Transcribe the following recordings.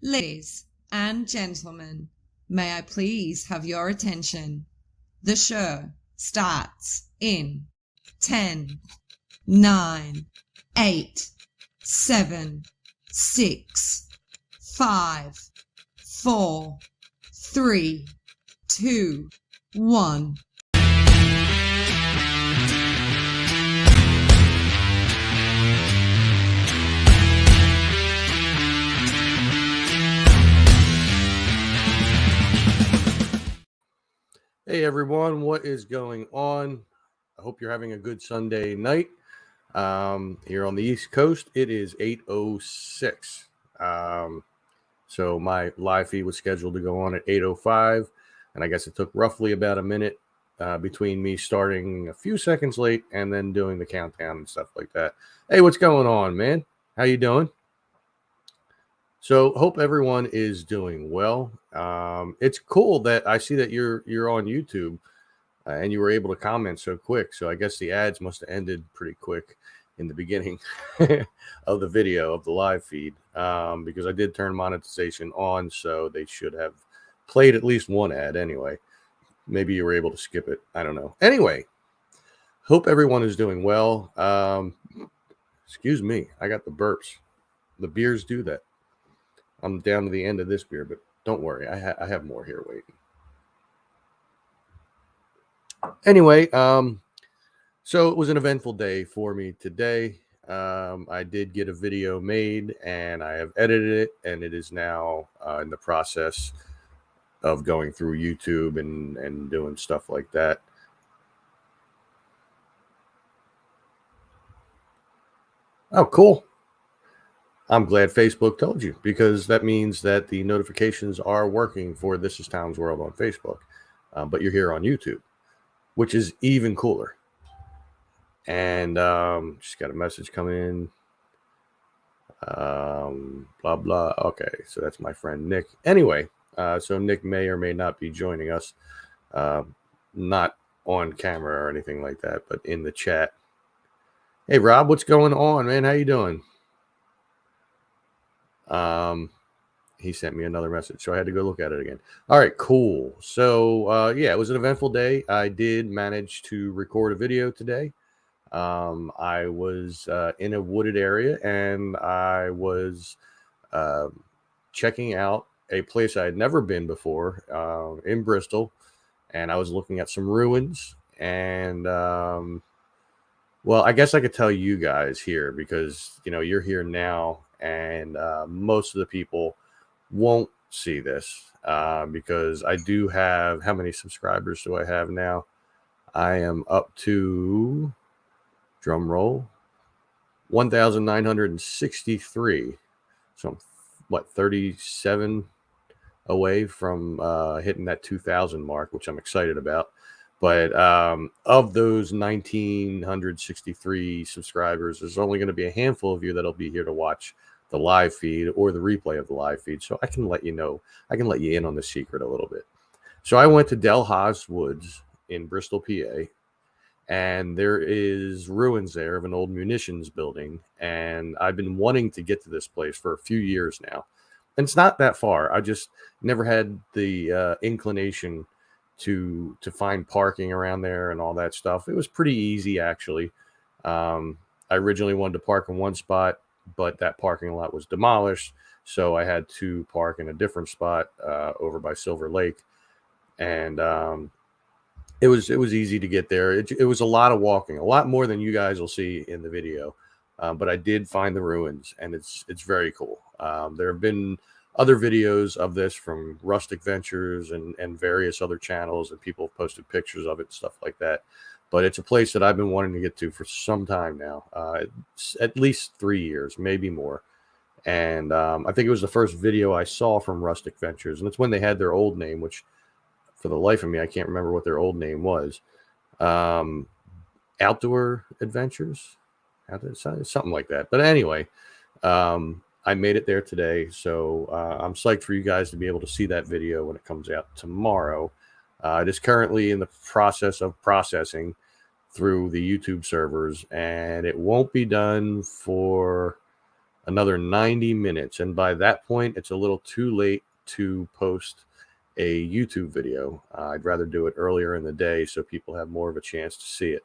Ladies and gentlemen, may I please have your attention? The show starts in 10, 9, 8, 7, 6, 5, 4, 3, 2, 1. Hey everyone, what is going on? I hope you're having a good Sunday night. Here on the East Coast, it is 8:06. So my live feed was scheduled to go on at 8:05, and I guess it took roughly about a minute between me starting a few seconds late and then doing the countdown and stuff like that. Hey, what's going on, man? How you doing? So hope everyone is doing well. It's cool that I see that you're on YouTube and you were able to comment so quick. So I guess the ads must have ended pretty quick in the beginning of the video of the live feed because I did turn monetization on, so they should have played at least one ad anyway. Maybe you were able to skip it. I don't know. Anyway, hope everyone is doing well. Excuse me, I got the burps. The beers do that. I'm down to the end of this beer, but don't worry. I have more here waiting. Anyway, so it was an eventful day for me today. I did get a video made, and I have edited it, and it is now in the process of going through YouTube and doing stuff like that. Oh, cool. I'm glad Facebook told you, because that means that the notifications are working for This Is Towns World on Facebook, but you're here on YouTube, which is even cooler. And just got a message coming in. Blah, blah. Okay, so that's my friend Nick. Anyway, so Nick may or may not be joining us, not on camera or anything like that, but in the chat. Hey, Rob, what's going on, man? How you doing? He sent me another message, so I had to go look at it again. All right, cool. So, yeah, it was an eventful day. I did manage to record a video today. I was in a wooded area, and I was checking out a place I had never been before in Bristol, and I was looking at some ruins. And well, I guess I could tell you guys here, because you're here now, and most of the people won't see this because I do have, how many subscribers do I have now? I am up to, drum roll, 1,963. So I'm, 37 away from hitting that 2,000 mark, which I'm excited about. But of those 1,963 subscribers, there's only going to be a handful of you that'll be here to watch the live feed or the replay of the live feed. So I can let you know, I can let you in on the secret a little bit. So I went to Delhaas Woods in Bristol, PA, and there is ruins there of an old munitions building. And I've been wanting to get to this place for a few years now. And it's not that far. I just never had the inclination to find parking around there and all that stuff. It was pretty easy, actually. I originally wanted to park in one spot, but that parking lot was demolished, so I had to park in a different spot over by Silver Lake. And it was easy to get there. It was a lot of walking, a lot more than you guys will see in the video. But I did find the ruins, and it's very cool. There have been other videos of this from Rustic Ventures and various other channels, and people have posted pictures of it and stuff like that. But it's a place that I've been wanting to get to for some time now, at least 3 years, maybe more. And I think it was the first video I saw from Rustic Ventures, and it's when they had their old name, which for the life of me, I can't remember what their old name was. Outdoor Adventures, something like that. But anyway, I made it there today, so I'm psyched for you guys to be able to see that video when it comes out tomorrow. It is currently in the process of processing through the YouTube servers, and it won't be done for another 90 minutes. And by that point, it's a little too late to post a YouTube video. I'd rather do it earlier in the day so people have more of a chance to see it.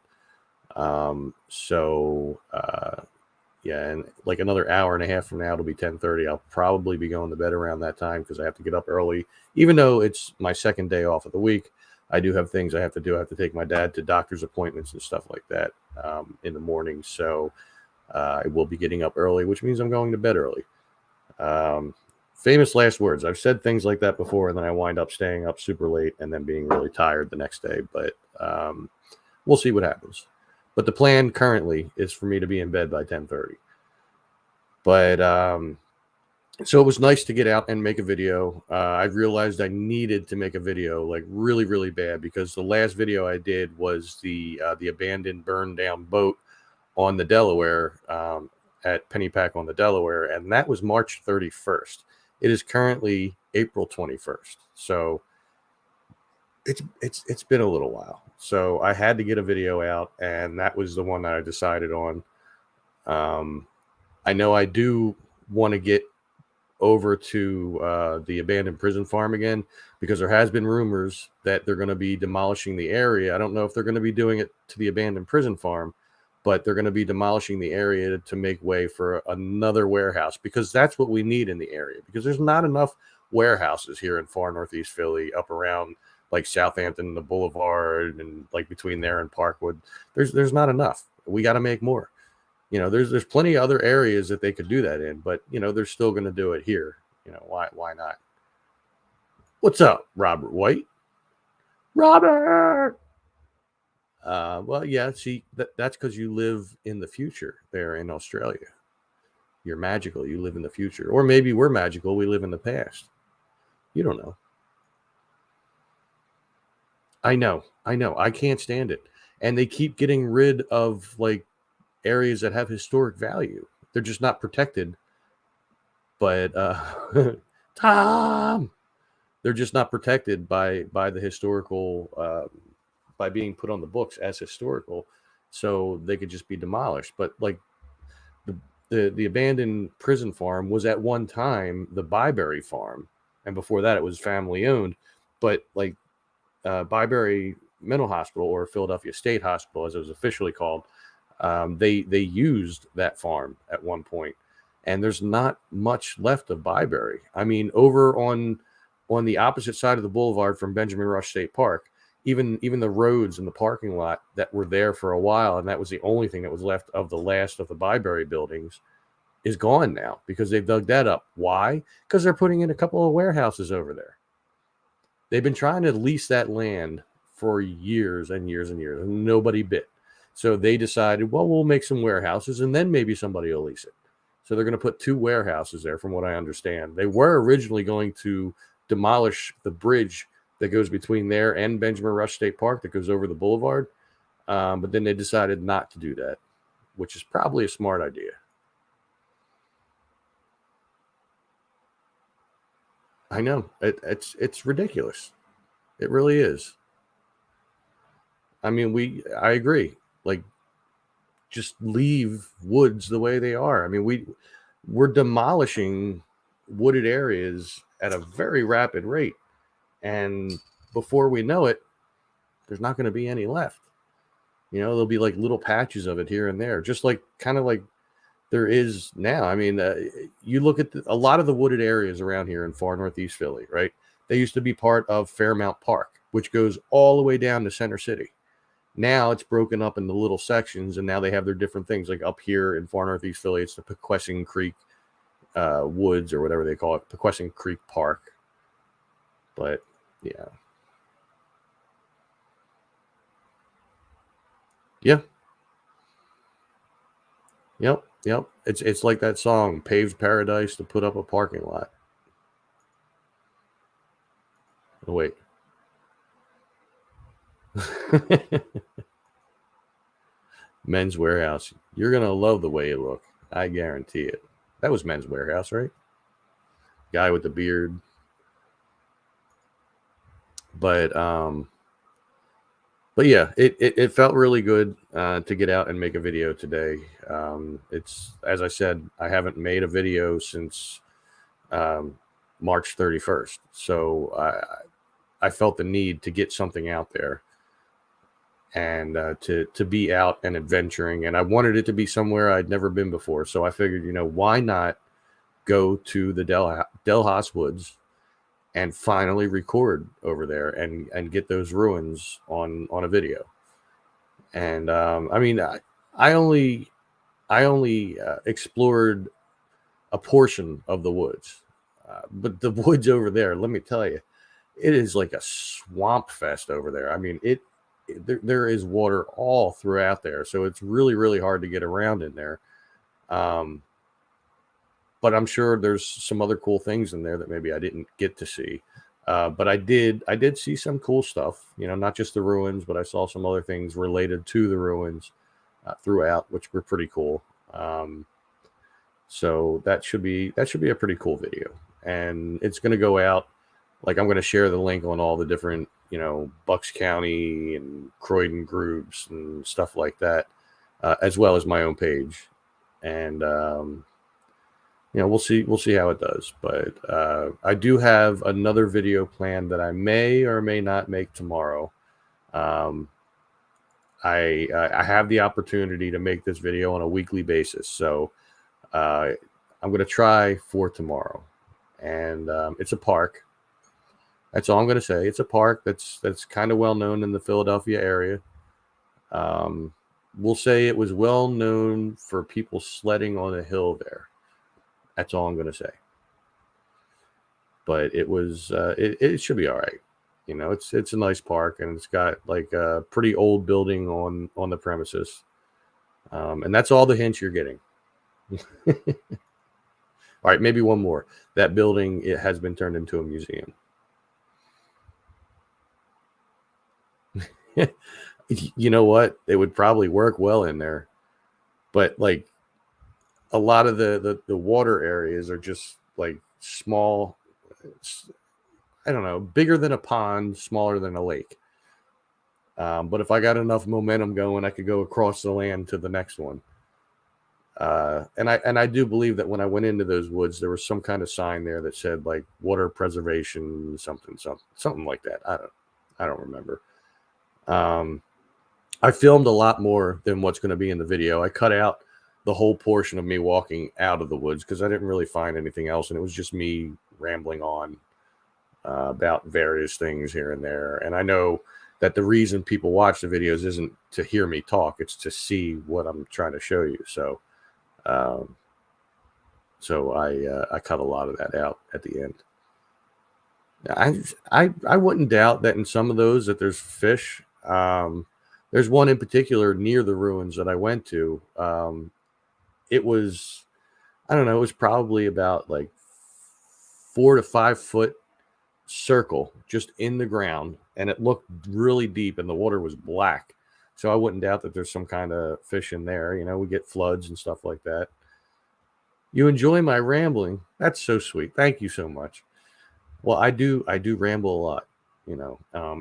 Yeah, and like another hour and a half from now, it'll be 10:30. I'll probably be going to bed around that time because I have to get up early. Even though it's my second day off of the week, I do have things I have to do. I have to take my dad to doctor's appointments and stuff like that in the morning. So I will be getting up early, which means I'm going to bed early. Famous last words. I've said things like that before, and then I wind up staying up super late and then being really tired the next day. But we'll see what happens. But the plan currently is for me to be in bed by 10:30. But so it was nice to get out and make a video. I realized I needed to make a video like really, really bad because the last video I did was the abandoned, burned down boat on the Delaware at Pennypack on the Delaware, and that was March 31st. It is currently April 21st. So it's been a little while. So I had to get a video out, and that was the one that I decided on. I know I do want to get over to the abandoned prison farm again because there has been rumors that they're going to be demolishing the area. I don't know if they're going to be doing it to the abandoned prison farm, but they're going to be demolishing the area to make way for another warehouse because that's what we need in the area because there's not enough warehouses here in far northeast Philly up around like Southampton, the Boulevard, and like between there and Parkwood. There's not enough. We got to make more. You know, there's plenty of other areas that they could do that in, but you know, they're still going to do it here. You know, why not? What's up, Robert White? Robert. Well, yeah. See, that's because you live in the future there in Australia. You're magical. You live in the future, or maybe we're magical. We live in the past. You don't know. I know. I can't stand it, and they keep getting rid of like areas that have historic value. They're just not protected. But Tom, they're just not protected by the historical by being put on the books as historical, so they could just be demolished. But like the abandoned prison farm was at one time the Byberry farm, and before that it was family owned. But like Byberry Mental Hospital, or Philadelphia State Hospital as it was officially called, they used that farm at one point, and there's not much left of Byberry. I mean, over on the opposite side of the boulevard from Benjamin Rush State Park, even the roads and the parking lot that were there for a while, and that was the only thing that was left of the last of the Byberry buildings, is gone now because they've dug that up. Why? Because they're putting in a couple of warehouses over there. They've been trying to lease that land for years and years and years, and nobody bit. So they decided, well, we'll make some warehouses, and then maybe somebody will lease it. So they're going to put 2 warehouses there, from what I understand. They were originally going to demolish the bridge that goes between there and Benjamin Rush State Park that goes over the boulevard. But then they decided not to do that, which is probably a smart idea. I know. It's ridiculous. It really is. I mean, I agree. Like, just leave woods the way they are. I mean, we're demolishing wooded areas at a very rapid rate, and before we know it, there's not going to be any left. You know, there'll be like little patches of it here and there, just like kind of like there is now. I mean, you look at a lot of the wooded areas around here in far northeast Philly, right? They used to be part of Fairmount Park, which goes all the way down to Center City. Now it's broken up into little sections, and now they have their different things. Like up here in far northeast Philly, it's the Pequesson Creek Woods, or whatever they call it, Pequesson Creek Park. But yeah. Yep. It's like that song, Paved Paradise to Put Up a Parking Lot. Oh, wait. Men's Warehouse. You're going to love the way you look. I guarantee it. That was Men's Warehouse, right? Guy with the beard. But But yeah, it felt really good to get out and make a video today. It's, as I said, I haven't made a video since um, March 31st. So I felt the need to get something out there and to be out and adventuring. And I wanted it to be somewhere I'd never been before. So I figured, why not go to the Delhas Woods and finally record over there and get those ruins on a video. And I mean, I only explored a portion of the woods, but the woods over there, let me tell you, it is like a swamp fest over there. I mean, there is water all throughout there, so it's really, really hard to get around in there. Um, but I'm sure there's some other cool things in there that maybe I didn't get to see. But I did see some cool stuff, not just the ruins, but I saw some other things related to the ruins throughout, which were pretty cool. So that should be a pretty cool video, and it's going to go out. Like, I'm going to share the link on all the different, Bucks County and Croydon groups and stuff like that, as well as my own page. And we'll see how it does. But I do have another video planned that I may or may not make tomorrow. I have the opportunity to make this video on a weekly basis, so I'm going to try for tomorrow. And it's a park. That's all I'm going to say. It's a park that's kind of well known in the Philadelphia area. We'll say it was well known for people sledding on a hill there. That's all I'm going to say. But it was it should be all right. It's a nice park, and it's got like a pretty old building on the premises. And that's all the hints you're getting. All right, maybe one more. That building, it has been turned into a museum. You know what? It would probably work well in there. But like a lot of the water areas are just like small, I don't know, bigger than a pond, smaller than a lake. But if I got enough momentum going, I could go across the land to the next one. And I do believe that when I went into those woods, there was some kind of sign there that said like water preservation, something like that. I don't remember. I filmed a lot more than what's going to be in the video. I cut out the whole portion of me walking out of the woods because I didn't really find anything else, and it was just me rambling on about various things here and there. And I know that the reason people watch the videos isn't to hear me talk; it's to see what I'm trying to show you. So I cut a lot of that out at the end. I wouldn't doubt that in some of those that there's fish. There's one in particular near the ruins that I went to. It was, I don't know, it was probably about like 4 to 5 foot circle just in the ground, and it looked really deep, and the water was black. So I wouldn't doubt that there's some kind of fish in there. We get floods and stuff like that. You enjoy my rambling. That's so sweet. Thank you so much. Well, I do ramble a lot,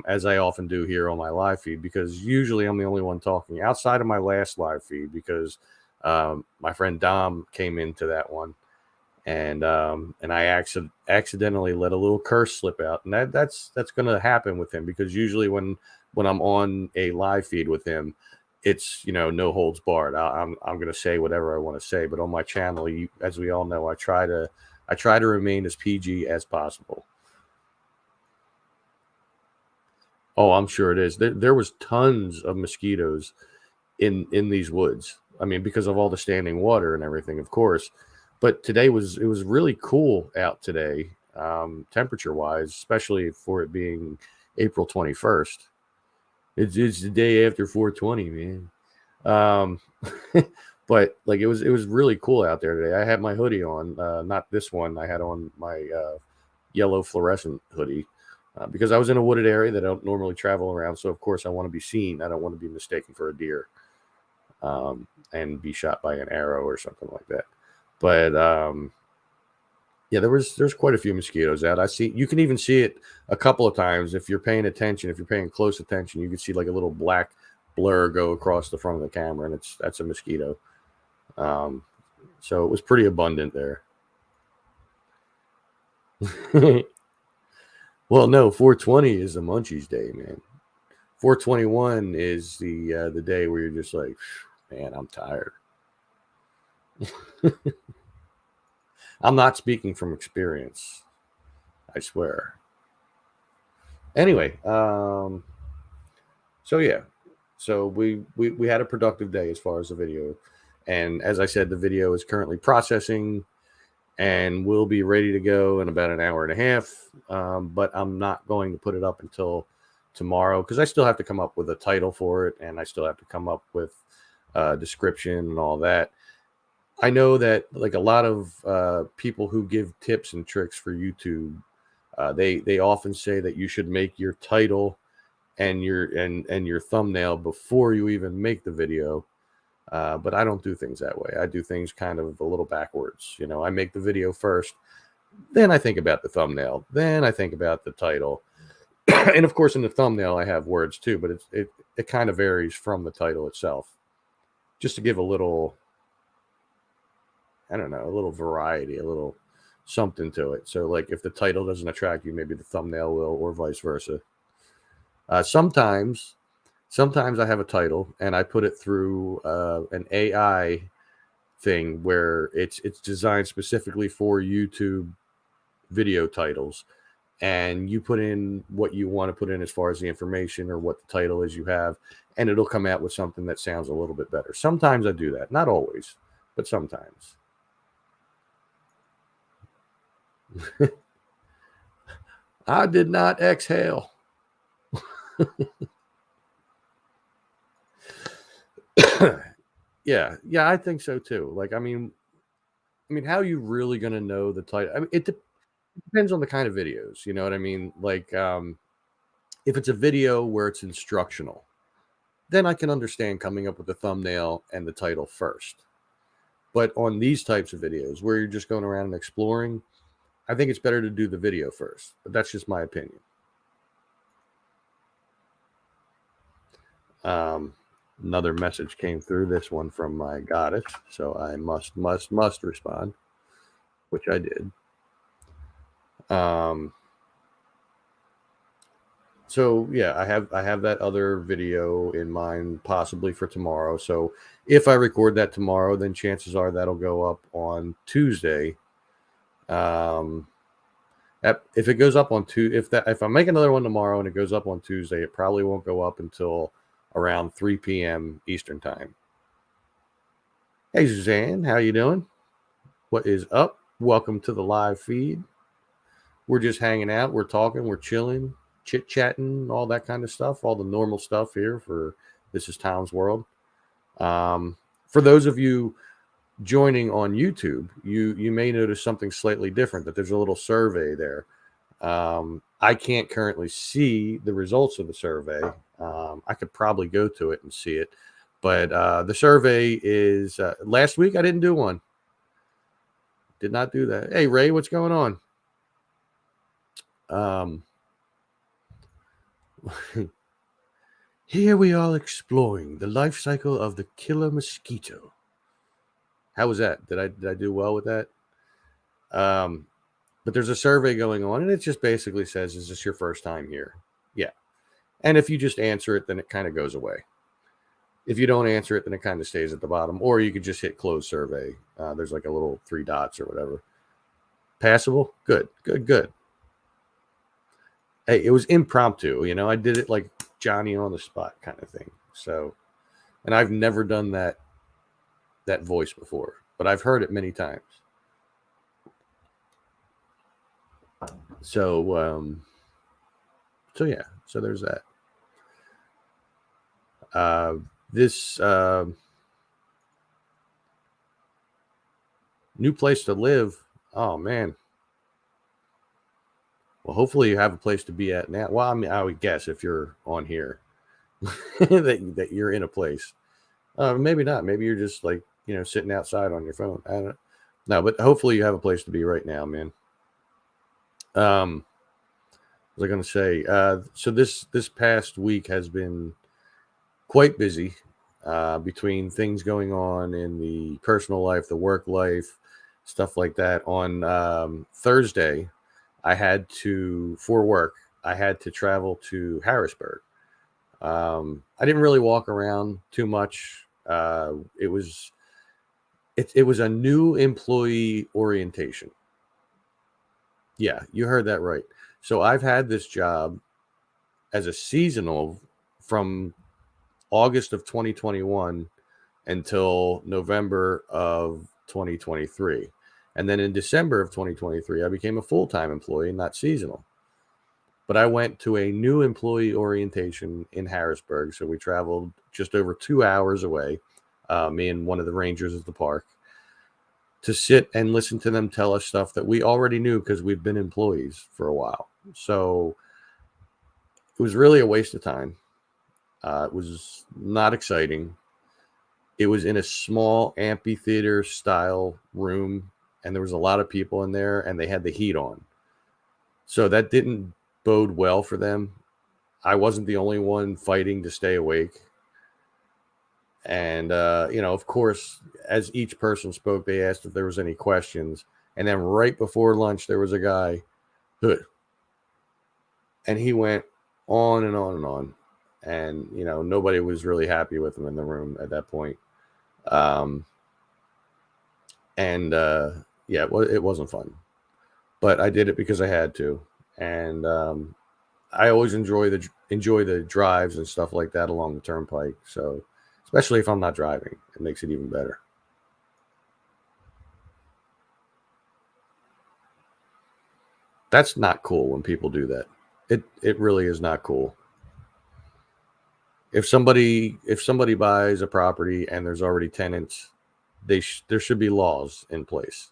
as I often do here on my live feed, because usually I'm the only one talking outside of my last live feed, because my friend Dom came into that one, and I accidentally let a little curse slip out, and that's going to happen with him, because usually when I'm on a live feed with him, it's no holds barred. I'm going to say whatever I want to say, but on my channel, as we all know, I try to remain as PG as possible. Oh, I'm sure it is. There was tons of mosquitoes in these woods. I mean, because of all the standing water and everything, of course. But today it was really cool out today, temperature wise, especially for it being April 21st. It's the day after 420, man. But like it was really cool out there today. I had my hoodie on, not this one. I had on my yellow fluorescent hoodie. Because I was in a wooded area that I don't normally travel around. So, of course, I want to be seen. I don't want to be mistaken for a deer and be shot by an arrow or something like that. But Yeah, there's quite a few mosquitoes out. You can even see it a couple of times if you're paying attention. If you're paying close attention, you can see like a little black blur go across the front of the camera, and that's a mosquito. Um, so it was pretty abundant there. Well, no, 420 is the Munchies Day, man. 421 is the day where you're just like, man, I'm tired. I'm not speaking from experience, I swear. Anyway, so yeah, so we had a productive day as far as the video, and as I said, the video is currently processing and will be ready to go in about an hour and a half. But I'm not going to put it up until tomorrow because I still have to come up with a title for it, and I still have to come up with a description and all that. I know that like a lot of people who give tips and tricks for YouTube, they often say that you should make your title and your thumbnail before you even make the video. But I don't do things that way. I do things kind of a little backwards. You know, I make the video first, then I think about the thumbnail, then I think about the title, and of course in the thumbnail I have words too. But it kind of varies from the title itself, just to give a little, I don't know, a little variety, a little something to it. So like if the title doesn't attract you, maybe the thumbnail will, or vice versa. Sometimes I have a title and I put it through an AI thing where it's designed specifically for YouTube video titles, and you put in what you want to put in as far as the information or what the title is you have, and it'll come out with something that sounds a little bit better. Sometimes I do that, not always, but sometimes. I did not exhale. yeah, I think so too. Like, I mean, how are you really going to know the title? I mean, it depends on the kind of videos. You know what I mean? Like, if it's a video where it's instructional, then I can understand coming up with the thumbnail and the title first. But on these types of videos where you're just going around and exploring, I think it's better to do the video first. But that's just my opinion. Another message came through, this one from my goddess, so I must respond, which I did. So yeah, I have that other video in mind possibly for tomorrow. So if I record that tomorrow, then chances are that'll go up on Tuesday. If it goes up on if I make another one tomorrow and it goes up on Tuesday, it probably won't go up until around 3 p.m. Eastern time. Hey Suzanne, how you doing? What is up? Welcome to the live feed. We're just hanging out, we're talking, we're chilling, chit-chatting, all that kind of stuff, all the normal stuff here for This Is Tom's World. For those of you joining on YouTube, you may notice something slightly different, that there's a little survey there. I can't currently see the results of the survey. I could probably go to it and see it, but the survey is last week I didn't do one. Did not do that. Hey Ray, what's going on? Here we are exploring the life cycle of the killer mosquito. How was that? Did I do well with that? But there's a survey going on, and it just basically says, is this your first time here? Yeah. And if you just answer it, then it kind of goes away. If you don't answer it, then it kind of stays at the bottom. Or you could just hit close survey. There's like a little 3 dots or whatever. Passable? Good. Hey, it was impromptu. You know, I did it like Johnny on the spot kind of thing. So, and I've never done that voice before, but I've heard it many times. So yeah, so there's that. This new place to live. Oh man. Well, hopefully you have a place to be at now. Well, I mean, I would guess if you're on here that you're in a place. Maybe not. Maybe you're just like, you know, sitting outside on your phone. I don't know. No, but hopefully you have a place to be right now, man. What was I going to say? So this past week has been quite busy between things going on in the personal life, the work life, stuff like that. On Thursday, for work, I had to travel to Harrisburg. I didn't really walk around too much. It was a new employee orientation. Yeah, you heard that right. So I've had this job as a seasonal from August of 2021 until November of 2023. And then in December of 2023, I became a full-time employee, not seasonal. But I went to a new employee orientation in Harrisburg. So we traveled just over 2 hours away, me and one of the rangers at the park, to sit and listen to them tell us stuff that we already knew because we've been employees for a while. So it was really a waste of time. It was not exciting. It was in a small amphitheater style room, and there was a lot of people in there, and they had the heat on. So that didn't bode well for them. I wasn't the only one fighting to stay awake. And, of course, as each person spoke, they asked if there was any questions. And then right before lunch, there was a guy, and he went on and on and on. And, nobody was really happy with him in the room at that point. It wasn't fun. But I did it because I had to. And I always enjoy the drives and stuff like that along the turnpike. So, especially if I'm not driving, it makes it even better. That's not cool when people do that. It really is not cool. If somebody buys a property and there's already tenants, there should be laws in place.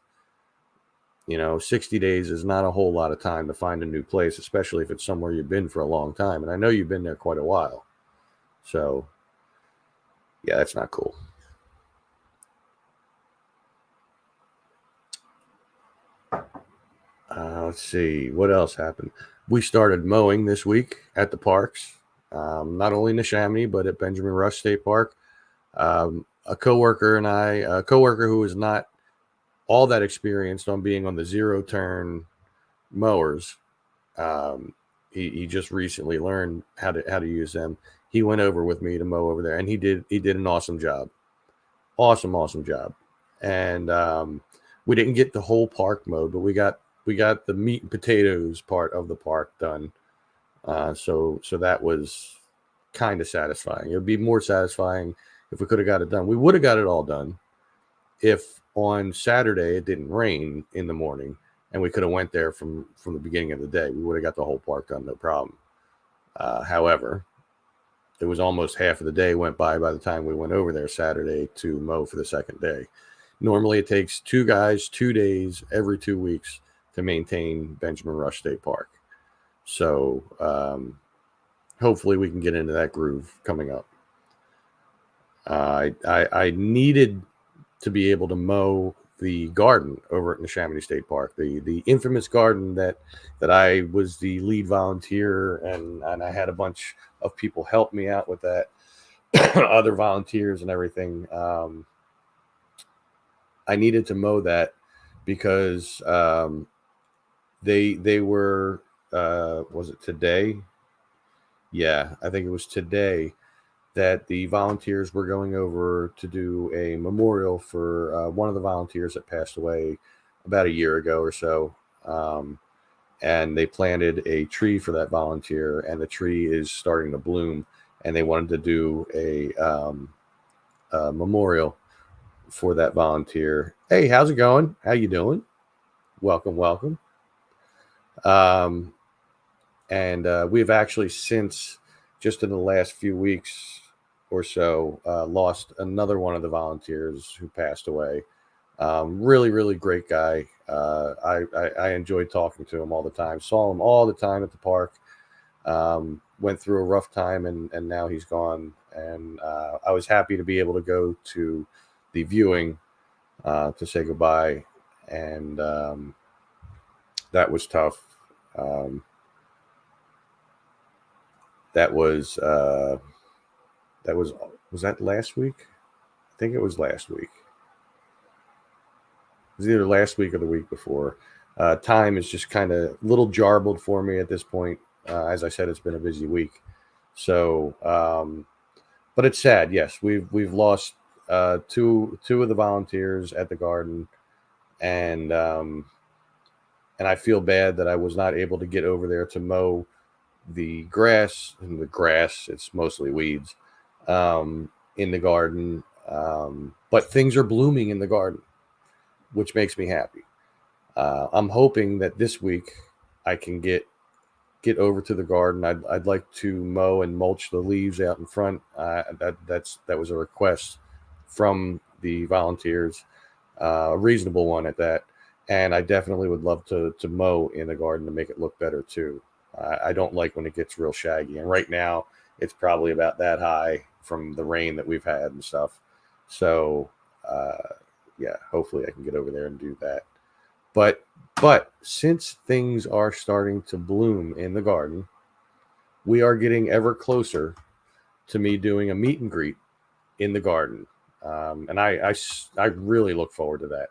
60 days is not a whole lot of time to find a new place, especially if it's somewhere you've been for a long time. And I know you've been there quite a while. So, yeah, that's not cool. Let's see. What else happened? We started mowing this week at the parks, not only in Neshaminy, but at Benjamin Rush State Park. A coworker who is not all that experienced on being on the zero-turn mowers, he just recently learned how to use them. He went over with me to mow over there, and he did an awesome job. Awesome job. And we didn't get the whole park mowed, but we got the meat and potatoes part of the park done. So that was kind of satisfying. It would be more satisfying if we could have got it done. We would have got it all done if on Saturday it didn't rain in the morning and we could have went there from the beginning of the day. We would have got the whole park done, no problem. However, it was almost half of the day went by the time we went over there Saturday to mow for the second day. Normally it takes 2 guys 2 days every 2 weeks to maintain Benjamin Rush State Park. So hopefully we can get into that groove coming up. I needed to be able to mow the garden over at Neshaminy State Park, the infamous garden that I was the lead volunteer, and I had a bunch of people help me out with that, other volunteers and everything. I needed to mow that because they were was it today? Yeah, I think it was today that the volunteers were going over to do a memorial for one of the volunteers that passed away about a year ago or so. And they planted a tree for that volunteer, and the tree is starting to bloom, and they wanted to do a memorial for that volunteer. Hey, how's it going? How you doing? Welcome. And we've actually since, just in the last few weeks or so, lost another one of the volunteers who passed away. Really great guy. I enjoyed talking to him all the time. Saw him all the time at the park. Went through a rough time, and now he's gone. And I was happy to be able to go to the viewing to say goodbye. And that was tough. Um, that was that last week? I think it was last week. It was either last week or the week before. Time is just kind of a little jarbled for me at this point. As I said, it's been a busy week. So, but it's sad. Yes, we've lost two of the volunteers at the garden, and I feel bad that I was not able to get over there to mow the grass. And the grass, it's mostly weeds in the garden, but things are blooming in the garden, which makes me happy. I'm hoping that this week I can get over to the garden. I'd like to mow and mulch the leaves out in front. That was a request from the volunteers, a reasonable one at that. And I definitely would love to mow in the garden to make it look better too. I don't like when it gets real shaggy, and right now it's probably about that high from the rain that we've had and stuff. So yeah, hopefully I can get over there and do that. But since things are starting to bloom in the garden, we are getting ever closer to me doing a meet and greet in the garden. And I really look forward to that.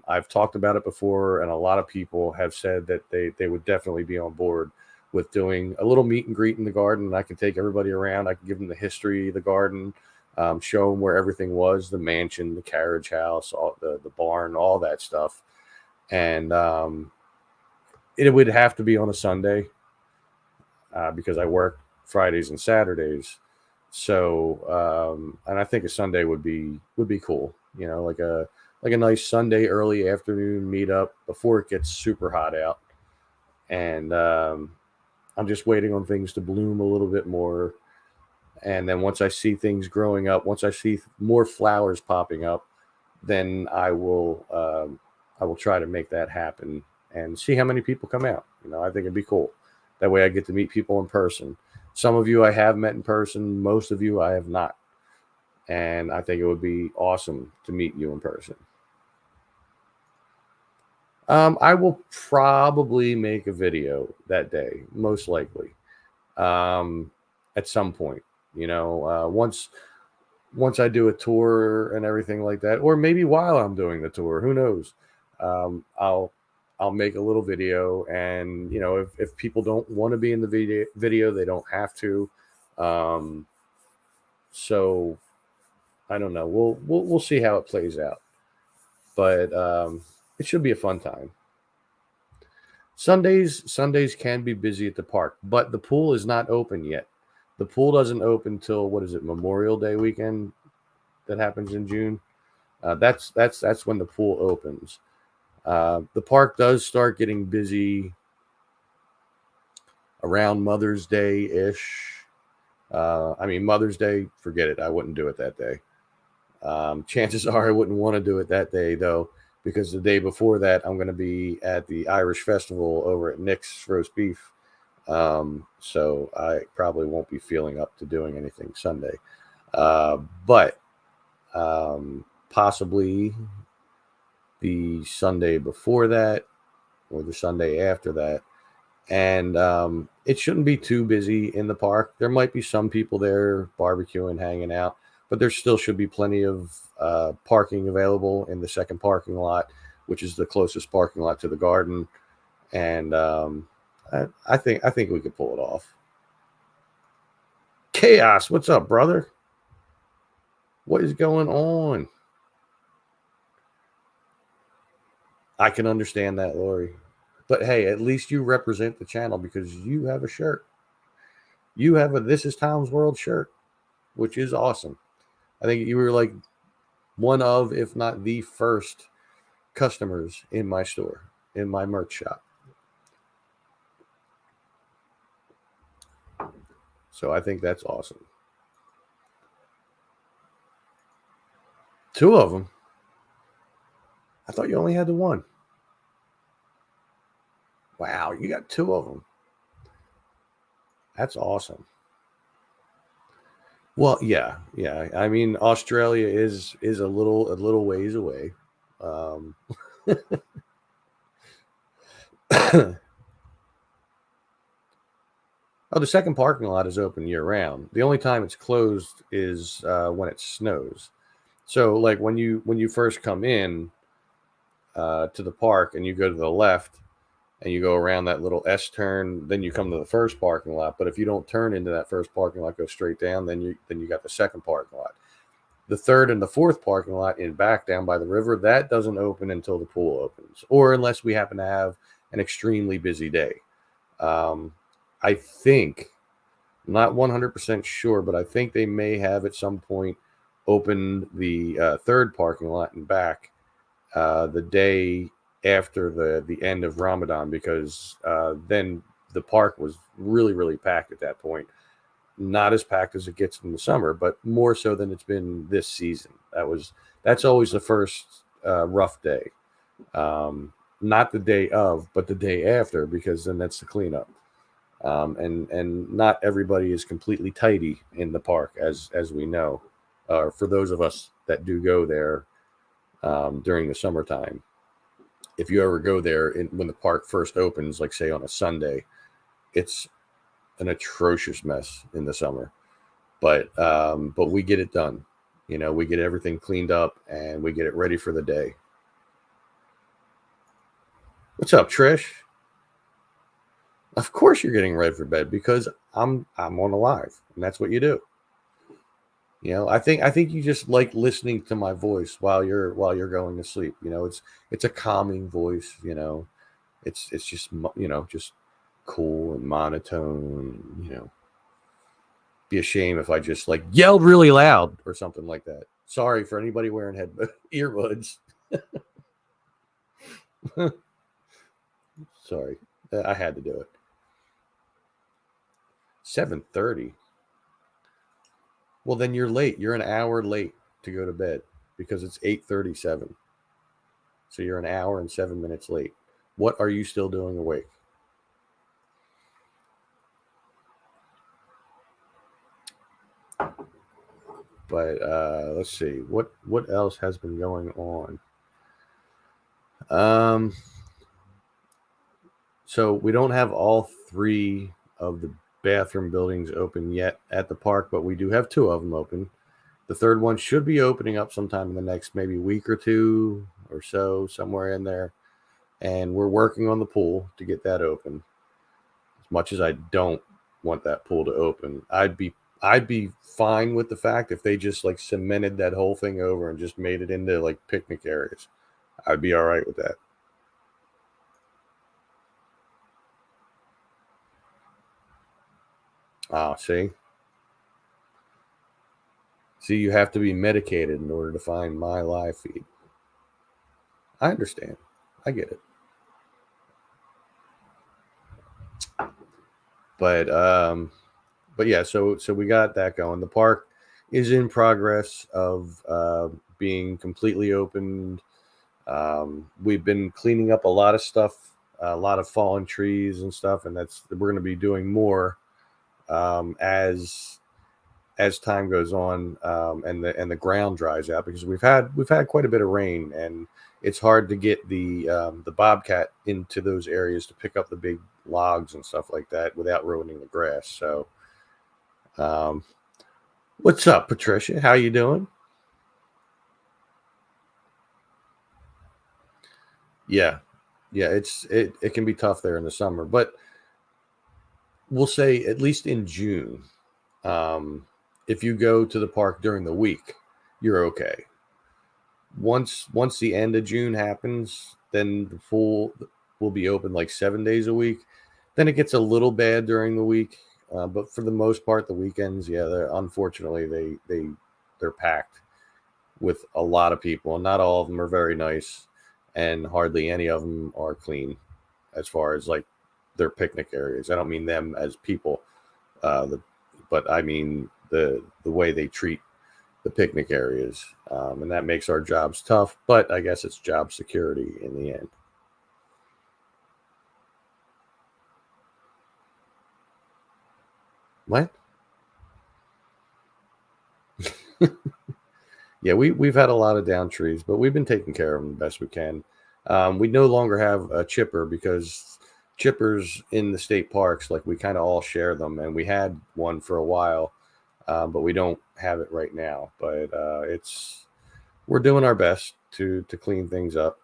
I've talked about it before, and a lot of people have said that they would definitely be on board with doing a little meet and greet in the garden. And I can take everybody around. I can give them the history of the garden, show them where everything was, the mansion, the carriage house, all the barn, all that stuff. And it would have to be on a Sunday because I work Fridays and Saturdays. So and I think a Sunday would be cool. You know, like a nice Sunday early afternoon meetup before it gets super hot out. And I'm just waiting on things to bloom a little bit more. And then once I see things growing up, once I see more flowers popping up, then I will try to make that happen and see how many people come out. You know, I think it'd be cool. That way I get to meet people in person. Some of you I have met in person. Most of you I have not. And I think it would be awesome to meet you in person. I will probably make a video that day, most likely, at some point. You know, once I do a tour and everything like that, or maybe while I'm doing the tour, who knows? I'll make a little video, and you know, if people don't want to be in the video, they don't have to. So I don't know. We'll see how it plays out, but it should be a fun time. Sundays can be busy at the park, but the pool is not open yet. The pool doesn't open till, what is it, Memorial Day weekend? That happens in June. That's when the pool opens. The park does start getting busy around Mother's Day ish. I mean, Mother's Day, forget it. I wouldn't do it that day. Chances are I wouldn't want to do it that day, though, because the day before that, I'm going to be at the Irish Festival over at Nick's Roast Beef. So I probably won't be feeling up to doing anything Sunday. But possibly the Sunday before that or the Sunday after that. And it shouldn't be too busy in the park. There might be some people there barbecuing, hanging out, but there still should be plenty of parking available in the second parking lot, which is the closest parking lot to the garden. And I think we could pull it off. Chaos, what's up, brother? What is going on? I can understand that, Lori. But hey, at least you represent the channel because you have a shirt. You have a This Is Tom's World shirt, which is awesome. I think you were like one of, if not the first customers in my store, in my merch shop. So I think that's awesome. 2 of them. I thought you only had the one. Wow, you got 2 of them. That's awesome. Well, yeah. I mean, Australia is a little ways away. Oh, the second parking lot is open year round. The only time it's closed is when it snows. So, like when you first come in to the park and you go to the left and you go around that little S turn, then you come to the first parking lot. But if you don't turn into that first parking lot, go straight down, then you got the second parking lot. The third and the fourth parking lot in back down by the river, that doesn't open until the pool opens, or unless we happen to have an extremely busy day. I think, not 100% sure, but I think they may have at some point opened the third parking lot in back the day after the end of Ramadan, because then the park was really packed at that point. Not as packed as it gets in the summer, but more so than it's been this season. That's always the first rough day. Not the day of, but the day after, because then that's the cleanup. And not everybody is completely tidy in the park, as we know. For those of us that do go there during the summertime, if you ever go there when the park first opens, like say on a Sunday, it's an atrocious mess in the summer. But we get it done. We get everything cleaned up and we get it ready for the day. What's up, Trish? Of course you're getting ready for bed, because I'm on a live, and that's what you do. I think you just like listening to my voice while you're going to sleep. It's a calming voice. It's just just cool and monotone. Be a shame if I just like yelled really loud or something like that. Sorry for anybody wearing earbuds. Sorry, I had to do it. 7:30. Well, then you're late. You're an hour late to go to bed because it's 8:37. So you're an hour and 7 minutes late. What are you still doing awake? But let's see. What else has been going on? So we don't have all three of the bathroom buildings open yet at the park, but we do have two of them open. The third one should be opening up sometime in the next maybe week or two or so, somewhere in there. And we're working on the pool to get that open. As much as I don't want that pool to open, I'd be fine with the fact if they just like cemented that whole thing over and just made it into like picnic areas. I'd be all right with that. See, you have to be medicated in order to find my live feed. I understand. I get it. But yeah, so we got that going. The park is in progress of being completely opened. We've been cleaning up a lot of stuff, a lot of fallen trees and stuff, and we're going to be doing more as time goes on, and the ground dries out, because we've had quite a bit of rain, and it's hard to get the bobcat into those areas to pick up the big logs and stuff like that without ruining the grass. So, what's up, Patricia? How you doing? Yeah, it can be tough there in the summer, but we'll say at least in June, if you go to the park during the week, you're okay. Once the end of June happens, then the pool will be open like 7 days a week. Then it gets a little bad during the week, but for the most part, the weekends, yeah, unfortunately they're packed with a lot of people, and not all of them are very nice, and hardly any of them are clean as far as like their picnic areas. I don't mean them as people, but I mean the way they treat the picnic areas, and that makes our jobs tough. But I guess it's job security in the end. What? Yeah, we've had a lot of down trees, but we've been taking care of them the best we can. We no longer have a chipper because chippers in the state parks, like we kind of all share them, and we had one for a while, but we don't have it right now. But we're doing our best to clean things up.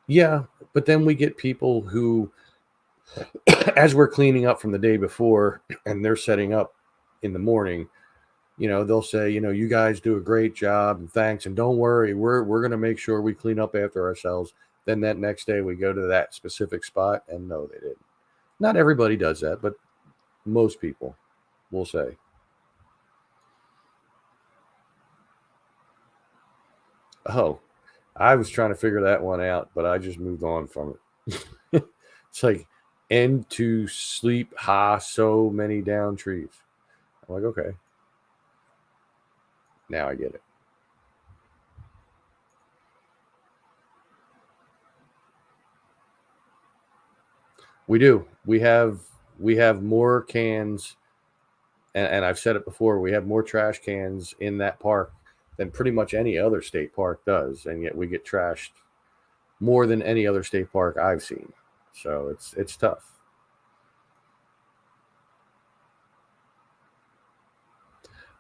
Yeah, but then we get people who, as we're cleaning up from the day before, and they're setting up in the morning, they'll say, you guys do a great job and thanks, and don't worry, we're going to make sure we clean up after ourselves. Then that next day we go to that specific spot, and no, they didn't. Not everybody does that, but most people will say. Oh, I was trying to figure that one out, but I just moved on from it. It's like, and to sleep ha so many down trees. I'm like, okay, now I get it. We do. We have more cans, and I've said it before. We have more trash cans in that park than pretty much any other state park does, and yet we get trashed more than any other state park I've seen. So it's tough.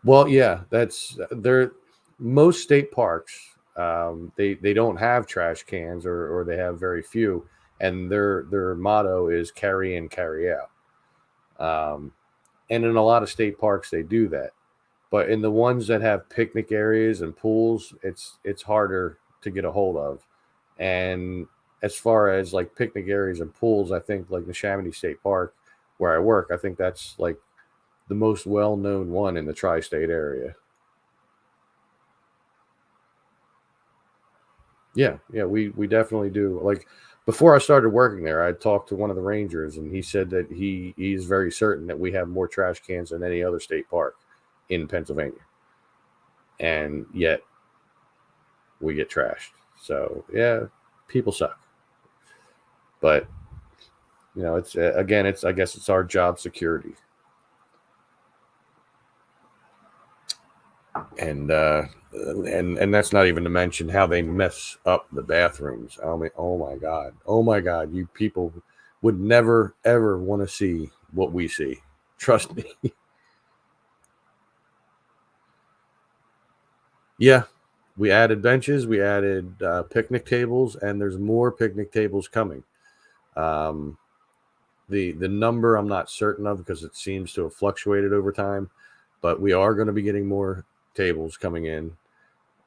Well, yeah, that's there. Most state parks, they don't have trash cans, or they have very few, and their motto is carry in, carry out. Um, and in a lot of state parks, they do that. But in the ones that have picnic areas and pools, it's harder to get a hold of. And as far as like picnic areas and pools, I think like the Neshaminy State Park, where I work, I think that's like the most well-known one in the tri-state area. Yeah, yeah, we definitely do. Like before I started working there, I talked to one of the rangers, and he said that he's very certain that we have more trash cans than any other state park in Pennsylvania, and yet we get trashed. So yeah, people suck. But it's again, it's I guess it's our job security, and that's not even to mention how they mess up the bathrooms. I mean, oh my god, you people would never ever want to see what we see. Trust me. Yeah, we added benches, we added picnic tables, and there's more picnic tables coming. Um, the number I'm not certain of because it seems to have fluctuated over time, but we are going to be getting more tables coming in,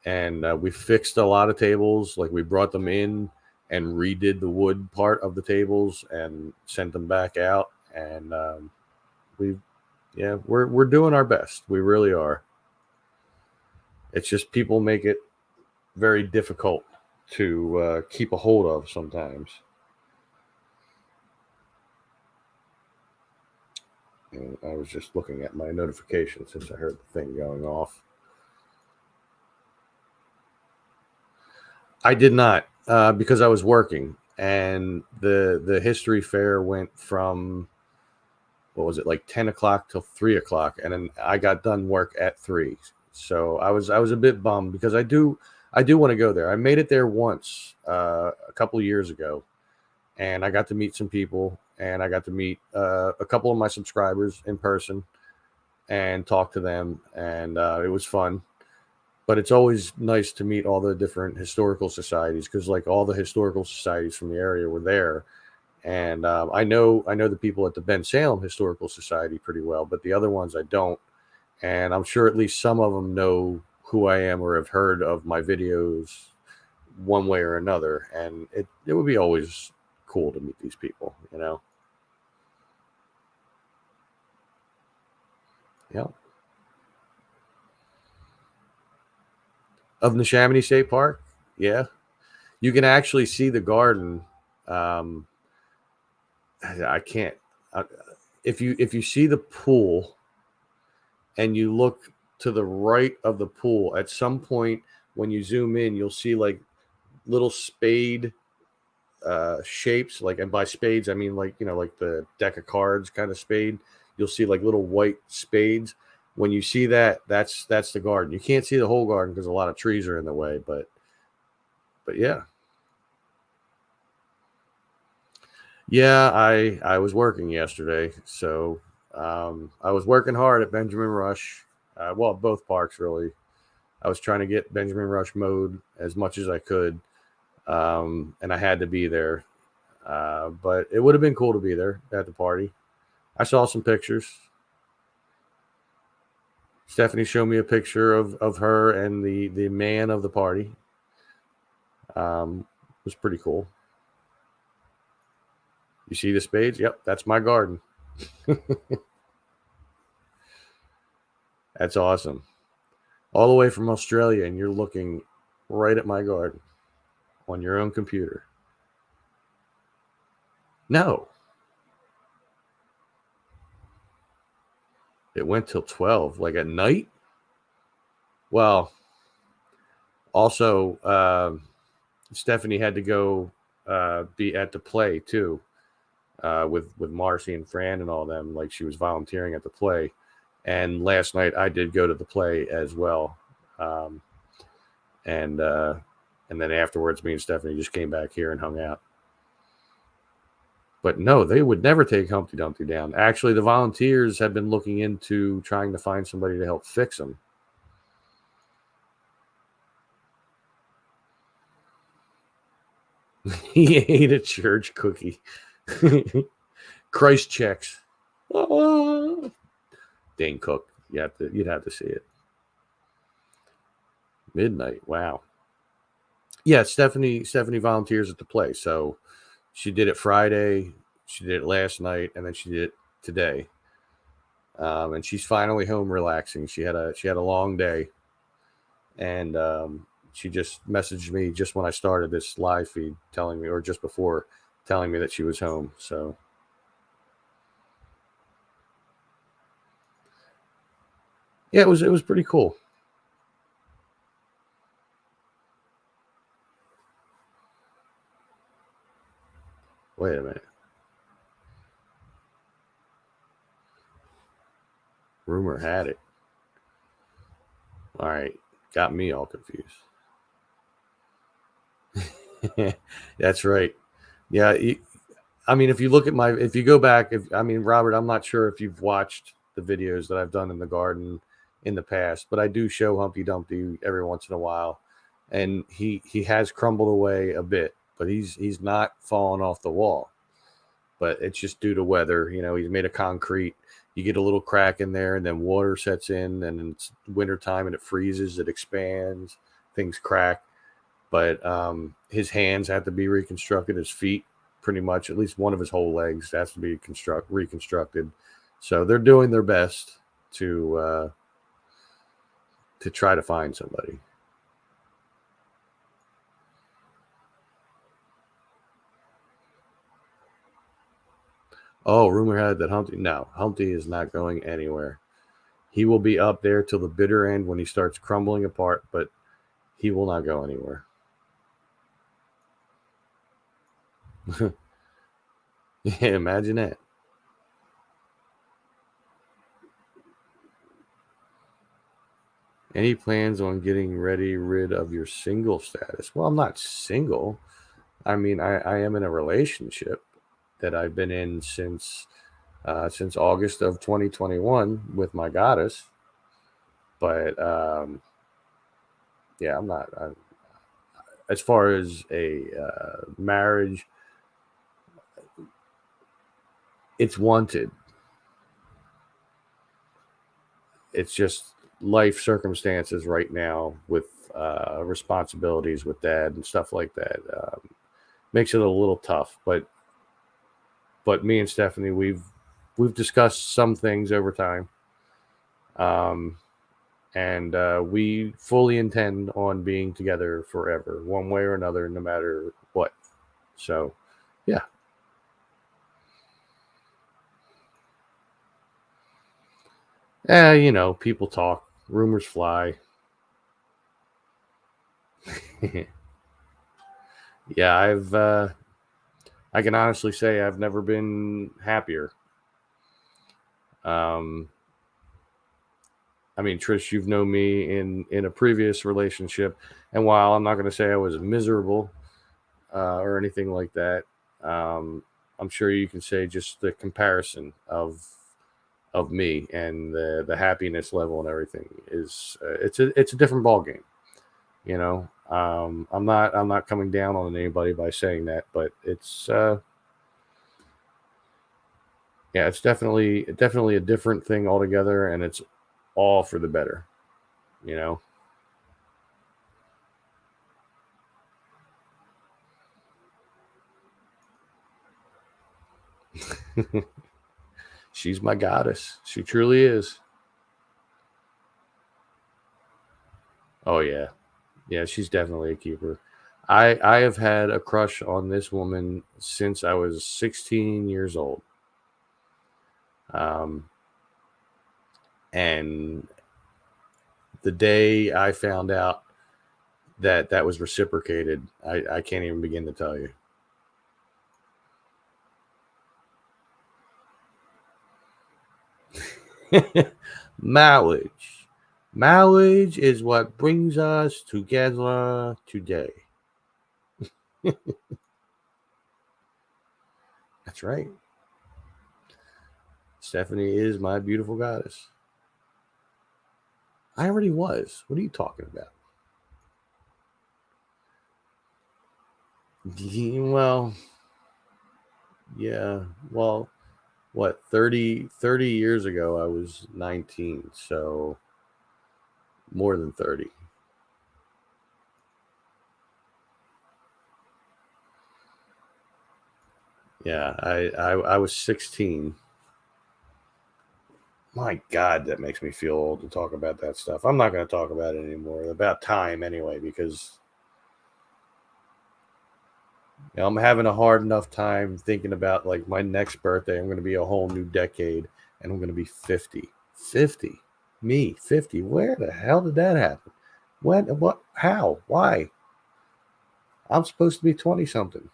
and we fixed a lot of tables. Like we brought them in and redid the wood part of the tables and sent them back out, and we yeah, we're doing our best. We really are. It's just people make it very difficult to keep a hold of sometimes. And I was just looking at my notification since I heard the thing going off. I did not because I was working, and the history fair went from what was it, like 10 o'clock till 3 o'clock, and then I got done work at 3. So I was a bit bummed because I do want to go there. I made it there once a couple of years ago, and I got to meet some people, and I got to meet a couple of my subscribers in person and talk to them, and it was fun. But it's always nice to meet all the different historical societies because, like, all the historical societies from the area were there, and I know the people at the Ben Salem Historical Society pretty well, but the other ones I don't, and I'm sure at least some of them know who I am or have heard of my videos one way or another, and it would be always cool to meet these people. Yeah. Of Neshaminy State Park, yeah, you can actually see the garden. Um, I can't. If you see the pool and you look to the right of the pool, at some point when you zoom in, you'll see like little spade shapes. Like, and by spades, I mean like like the deck of cards kind of spade. You'll see like little white spades. when you see that, that's the garden. You can't see the whole garden because a lot of trees are in the way, but yeah. Yeah, I was working yesterday, so I was working hard at Benjamin Rush. Well, both parks really. I was trying to get Benjamin Rush mowed as much as I could, and I had to be there. But it would have been cool to be there at the party. I saw some pictures. Stephanie showed me a picture of her and the man of the party. It was pretty cool. You see the spades? Yep, that's my garden. That's awesome. All the way from Australia, and you're looking right at my garden on your own computer. No. It went till 12, like at night. Well, also, Stephanie had to go be at the play too, with Marcy and Fran and all them. Like she was volunteering at the play, and last night I did go to the play as well, and then afterwards, me and Stephanie just came back here and hung out. But no, they would never take Humpty Dumpty down. Actually, the volunteers have been looking into trying to find somebody to help fix them. He ate a church cookie. Christ checks. Oh. Dane Cook. You'd have to see it. Midnight. Wow. Yeah, Stephanie volunteers at the play. So she did it Friday, she did it last night, and then she did it today. And she's finally home relaxing. She had a long day, and she just messaged me just when I started this live feed, telling me, or just before, telling me that she was home. So yeah, it was pretty cool. Wait a minute. Rumor had it. All right, got me all confused. That's right. Yeah, I mean, if you go back, Robert, I'm not sure if you've watched the videos that I've done in the garden in the past, but I do show Humpty Dumpty every once in a while, and he has crumbled away a bit, but he's not fallen off the wall. But it's just due to weather. He's made of concrete. You get a little crack in there, and then water sets in, and it's wintertime, and it freezes, it expands, things crack. But his hands have to be reconstructed, his feet, pretty much, at least one of his whole legs has to be reconstructed. So they're doing their best to try to find somebody. Oh, rumor had that Humpty is not going anywhere. He will be up there till the bitter end when he starts crumbling apart, but he will not go anywhere. Yeah, imagine that. Any plans on getting rid of your single status? Well, I'm not single. I mean, I am in a relationship that I've been in since August of 2021 with my goddess. But yeah, I'm not. As far as a marriage, it's wanted. It's just life circumstances right now with responsibilities with dad and stuff like that makes it a little tough. But me and Stephanie, we've discussed some things over time, and we fully intend on being together forever, one way or another, no matter what. So, yeah. People talk, rumors fly. Yeah, I can honestly say I've never been happier. I mean, Trish, you've known me in a previous relationship, and while I'm not going to say I was miserable or anything like that, um, I'm sure you can say just the comparison of me and the happiness level and everything is it's a different ball game. You know, I'm not coming down on anybody by saying that, but it's yeah, it's definitely a different thing altogether, and it's all for the better. You know. She's my goddess. She truly is. Oh yeah. Yeah, she's definitely a keeper. I have had a crush on this woman since I was 16 years old. Um, and the day I found out that that was reciprocated, I can't even begin to tell you. Marriage. Marriage is what brings us together today. That's right. Stephanie is my beautiful goddess. I already was. What are you talking about? Well, yeah. Well, what, 30 years ago, I was 19. So more than 30. Yeah, I was 16. My God, that makes me feel old to talk about that stuff. I'm not going to talk about it anymore. About time, anyway, because I'm having a hard enough time thinking about like my next birthday. I'm going to be a whole new decade, and I'm going to be 50. 50. Me, 50. Where the hell did that happen? When? What? How? Why? I'm supposed to be 20 something.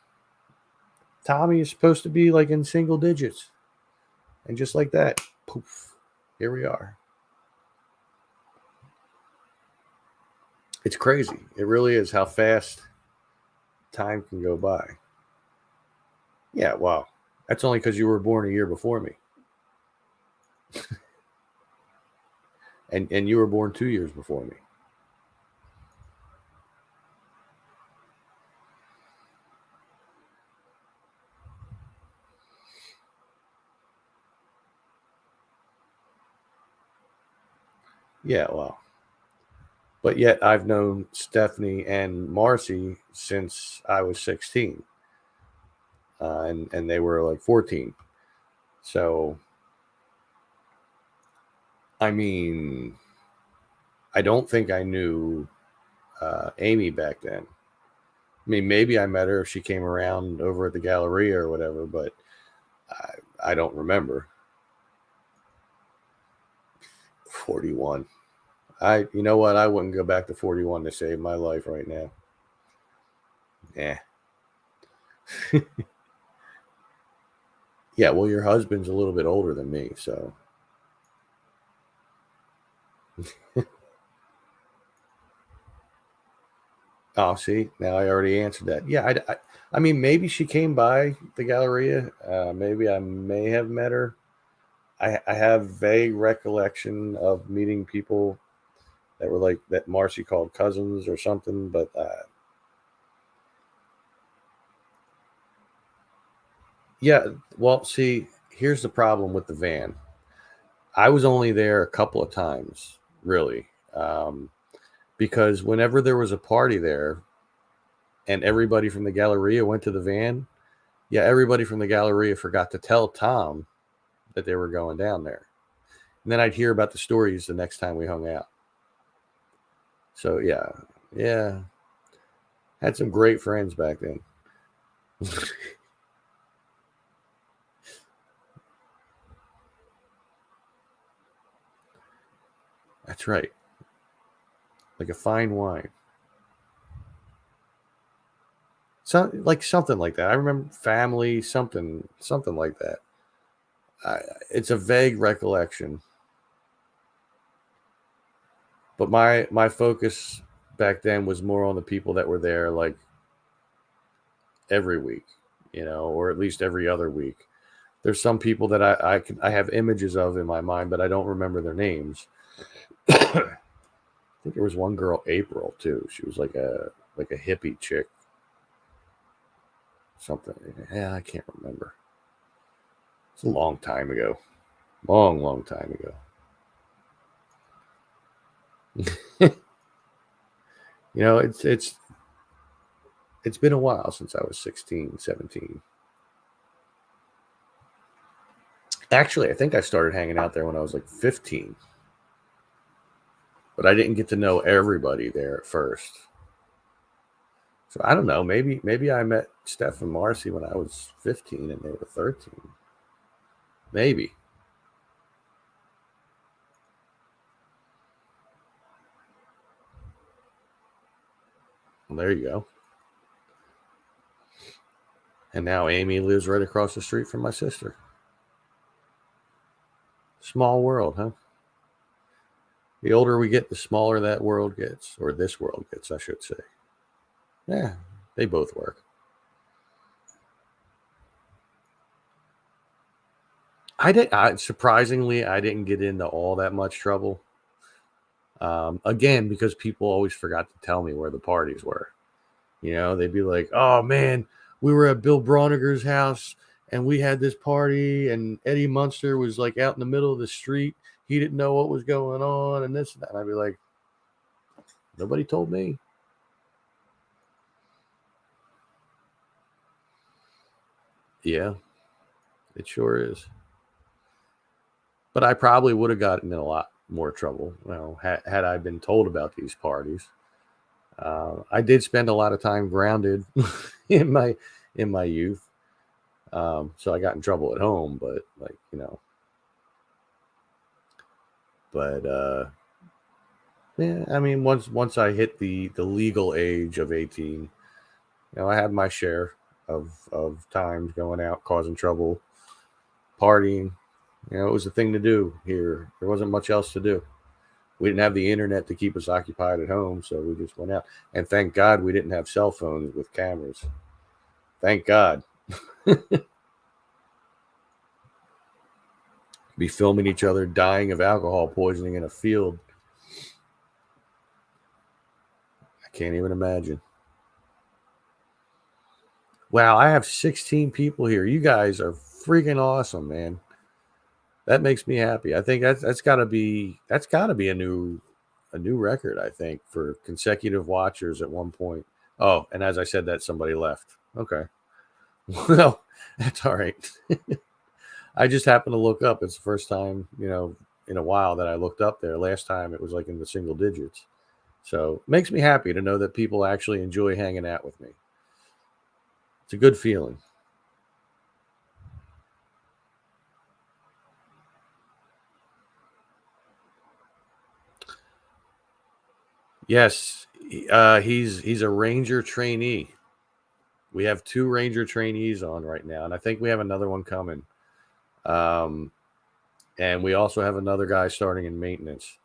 Tommy is supposed to be like in single digits. And just like that, poof, here we are. It's crazy. It really is how fast time can go by. Yeah, wow. That's only because you were born a year before me. And you were born 2 years before me. Yeah, well. But yet I've known Stephanie and Marcy since I was 16. And they were like 14. So, I mean, I don't think I knew Amy back then. I mean, maybe I met her if she came around over at the Galleria or whatever, but I don't remember. 41. You know what? I wouldn't go back to 41 to save my life right now. Yeah. Yeah, well, your husband's a little bit older than me, so. Oh, see, now I already answered that. Yeah, I mean, maybe she came by the Galleria. Maybe I may have met her. I have vague recollection of meeting people that were like that Marcy called cousins or something. But yeah, well, see, here's the problem with the van. I was only there a couple of times, really, because whenever there was a party there and everybody from the Galleria went to the van, yeah, everybody from the Galleria forgot to tell Tom that they were going down there. And then I'd hear about the stories the next time we hung out. So yeah, yeah, had some great friends back then. That's right, like a fine wine. So like something like that. I remember family, something like that. It's a vague recollection. But my focus back then was more on the people that were there like every week, or at least every other week. There's some people that I have images of in my mind, but I don't remember their names. I think there was one girl, April, too. She was like a hippie chick, something. Yeah, I can't remember. It's a long time ago, long time ago. It's been a while since I was 16, 17. Actually, I think I started hanging out there when I was like 15. But I didn't get to know everybody there at first. So I don't know. Maybe I met Steph and Marcy when I was 15 and they were 13. Maybe. Well, there you go. And now Amy lives right across the street from my sister. Small world, huh? The older we get, the smaller that world gets, or this world gets, I should say. Yeah, they both work. Surprisingly, I didn't get into all that much trouble. Again, because people always forgot to tell me where the parties were. They'd be like, "Oh man, we were at Bill Broniger's house and we had this party, and Eddie Munster was like out in the middle of the street. He didn't know what was going on, and this and that." And I'd be like, "Nobody told me." Yeah, it sure is. But I probably would have gotten in a lot more trouble, had I been told about these parties. I did spend a lot of time grounded in my youth, so I got in trouble at home. But yeah. I mean, once I hit the legal age of 18, I had my share of times going out, causing trouble, partying. It was a thing to do here. There wasn't much else to do. We didn't have the internet to keep us occupied at home, so we just went out. And thank God we didn't have cell phones with cameras. Thank God. Be filming each other dying of alcohol poisoning in a field. I can't even imagine. Wow, I have 16 people here. You guys are freaking awesome, man. That makes me happy. I think that's got to be a new record, I think, for consecutive watchers at one point. Oh, and as I said that, somebody left. Okay. Well, that's all right. I just happened to look up. It's the first time, in a while that I looked up there. Last time it was like in the single digits. So it makes me happy to know that people actually enjoy hanging out with me. It's a good feeling. Yes, he's a Ranger trainee. We have 2 Ranger trainees on right now, and I think we have another one coming. And we also have another guy starting in maintenance.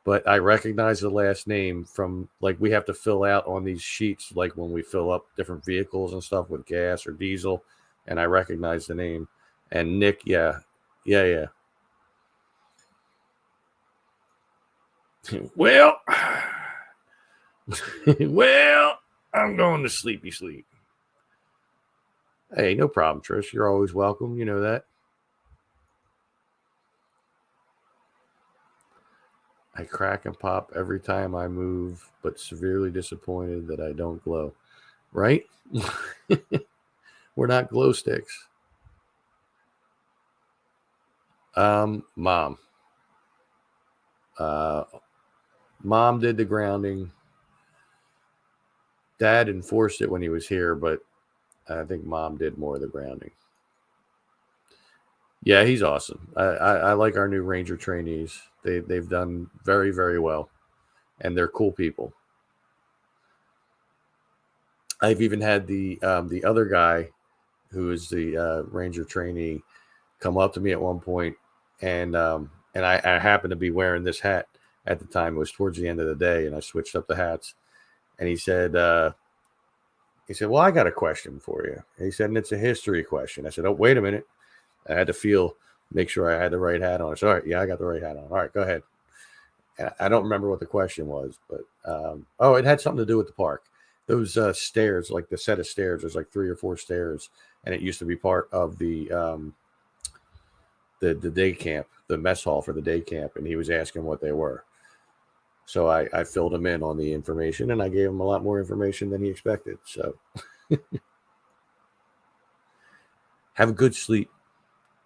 But I recognize the last name from, like, we have to fill out on these sheets, like when we fill up different vehicles and stuff with gas or diesel, and I recognize the name. And Nick, yeah. Well, well, I'm going to sleepy sleep. Hey, no problem, Trish. You're always welcome. You know that. I crack and pop every time I move, but severely disappointed that I don't glow. Right? We're not glow sticks. Mom. Mom did the grounding. Dad enforced it when he was here, but I think Mom did more of the grounding. Yeah, he's awesome. I like our new Ranger trainees. They've done very, very well, and they're cool people. I've even had the other guy, who is the Ranger trainee, come up to me at one point, and I happened to be wearing this hat, at the time. It was towards the end of the day, and I switched up the hats. And he said, well, I got a question for you. And he said, and it's a history question. I said, oh, wait a minute. I had to make sure I had the right hat on. So, all right, yeah, I got the right hat on. All right, go ahead. And I don't remember what the question was, but it had something to do with the park. Those stairs, like the set of stairs, there's like 3 or 4 stairs, and it used to be part of the day camp, the mess hall for the day camp, and he was asking what they were. So I filled him in on the information, and I gave him a lot more information than he expected. So have a good sleep.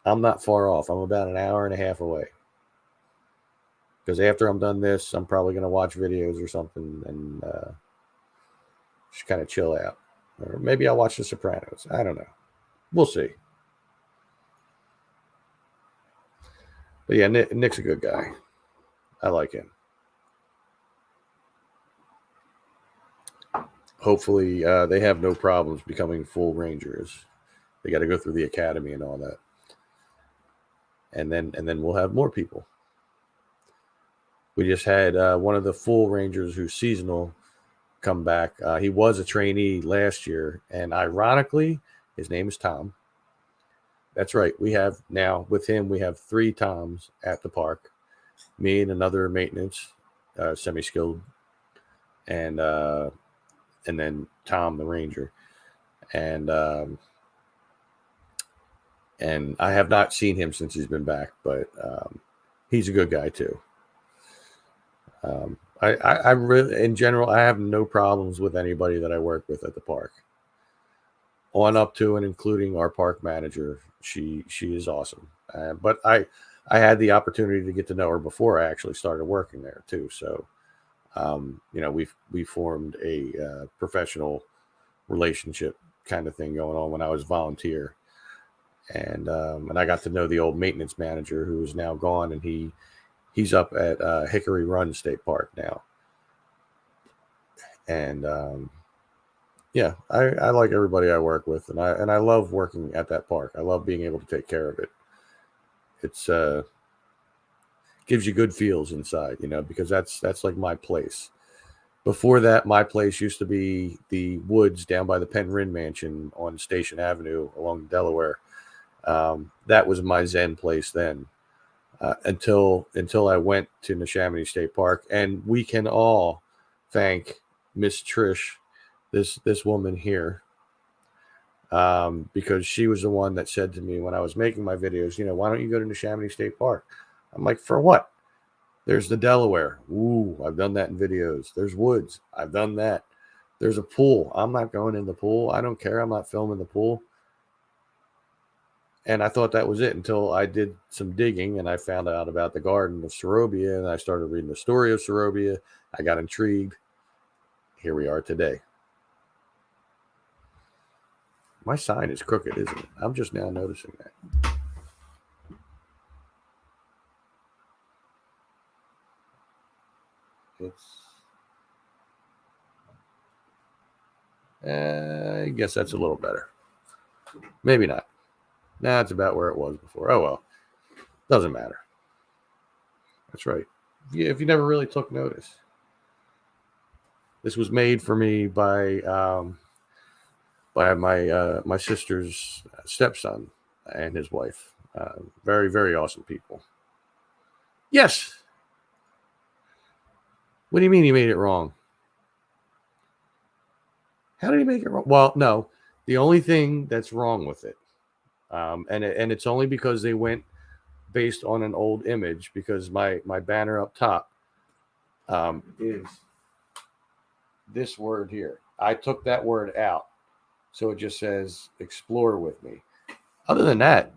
I'm not far off. I'm about an hour and a half away. Because after I'm done this, I'm probably going to watch videos or something and just kind of chill out. Or maybe I'll watch The Sopranos. I don't know. We'll see. But yeah, Nick's a good guy. I like him. Hopefully, they have no problems becoming full Rangers. They got to go through the academy and all that, and then we'll have more people. We just had one of the full Rangers who's seasonal come back. He was a trainee last year, and ironically, his name is Tom. That's right. We have 3 Toms at the park. Me and another maintenance, semi-skilled, and then Tom the Ranger. And I have not seen him since he's been back, but he's a good guy too. I really, in general, I have no problems with anybody that I work with at the park. On up to and including our park manager, she is awesome. But I had the opportunity to get to know her before I actually started working there too. So, we formed a professional relationship kind of thing going on when I was volunteer, and I got to know the old maintenance manager who is now gone, and he's up at Hickory Run State Park now. And I like everybody I work with, and I love working at that park. I love being able to take care of it. It's gives you good feels inside, because that's like my place. Before that, my place used to be the woods down by the Penn Rin Mansion on Station Avenue along Delaware. That was my Zen place then, until I went to Neshaminy State Park, and we can all thank Miss Trish, this woman here, because she was the one that said to me when I was making my videos, why don't you go to Neshaminy State Park? I'm like, for what? There's the Delaware. Ooh, I've done that in videos. There's woods. I've done that. There's a pool. I'm not going in the pool. I don't care. I'm not filming the pool. And I thought that was it until I did some digging and I found out about the Garden of Sorobia, and I started reading the story of Sorobia. I got intrigued. Here we are today. My sign is crooked, isn't it? I'm just now noticing that. I guess that's a little better. Maybe not. Nah, it's about where it was before. Oh, well. Doesn't matter. That's right. If you never really took notice. This was made for me by my sister's stepson and his wife. Very, very awesome people. Yes. What do you mean he made it wrong? How did he make it wrong? Well, no. The only thing that's wrong with it, and it's only because they went based on an old image, because my banner up top is this word here. I took that word out, so it just says explore with me. Other than that,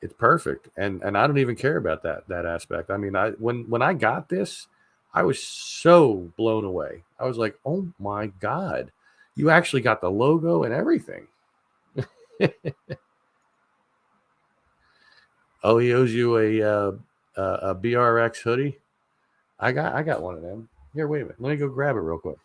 it's perfect, and I don't even care about that aspect. I mean, when I got this, I was so blown away. I was like, oh my God, you actually got the logo and everything. Oh, he owes you a BRX hoodie. I got one of them. Here, wait a minute. Let me go grab it real quick.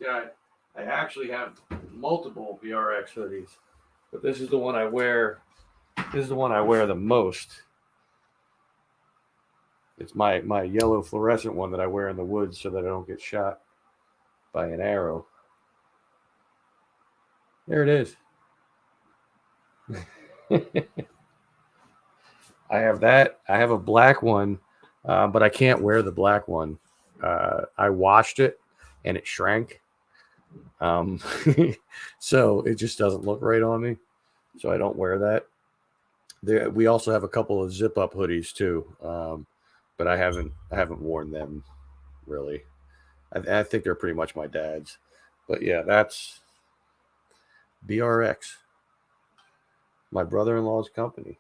Yeah, I actually have multiple BRX hoodies, but this is the one I wear. This is the one I wear the most. It's my yellow fluorescent one that I wear in the woods so that I don't get shot by an arrow. There it is. I have that. I have a black one, but I can't wear the black one. I washed it and it shrank. Um, so it just doesn't look right on me. So I don't wear that. We also have a couple of zip up hoodies too, but I haven't worn them really. I think they're pretty much my dad's. But yeah, that's BRX, my brother-in-law's company.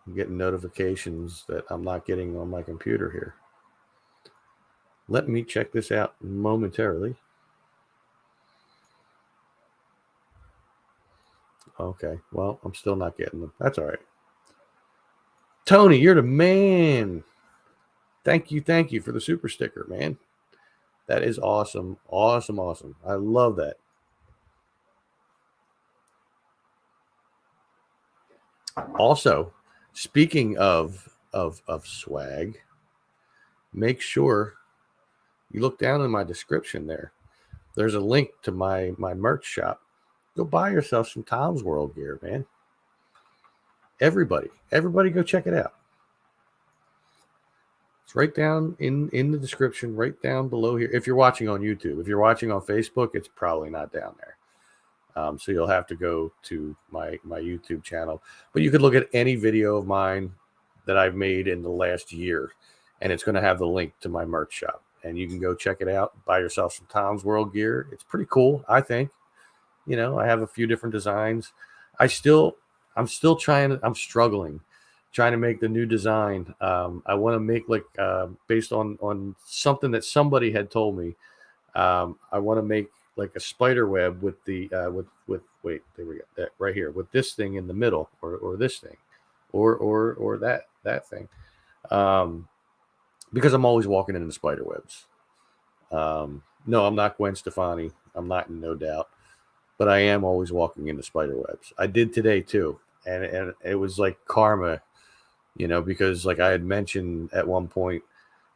I'm getting notifications that I'm not getting on my computer here. Let me check this out momentarily. Okay, well, I'm still not getting them. That's all right. Tony, you're the man. Thank you for the super sticker, man. That is awesome. Awesome, awesome. I love that. Also, speaking of swag, make sure you look down in my description there. There's a link to my merch shop. Go buy yourself some Tom's World gear, man. Everybody go check it out. It's right down in the description, right down below here. If you're watching on YouTube, if you're watching on Facebook, it's probably not down there. So you'll have to go to my YouTube channel. But you could look at any video of mine that I've made in the last year, and it's going to have the link to my merch shop. And you can go check it out, buy yourself some Tom's World gear. It's pretty cool, I think. You know, I have a few different designs. I'm struggling trying to make the new design. I want to make based on something that somebody had told me. I want to make like a spider web with the wait, there we go, that right here with this thing in the middle, or this thing, or that thing, because I'm always walking into spider webs. No, I'm not Gwen Stefani. I'm not in No Doubt, but I am always walking into spider webs. I did today too, and it was like karma, you know, because like I had mentioned at one point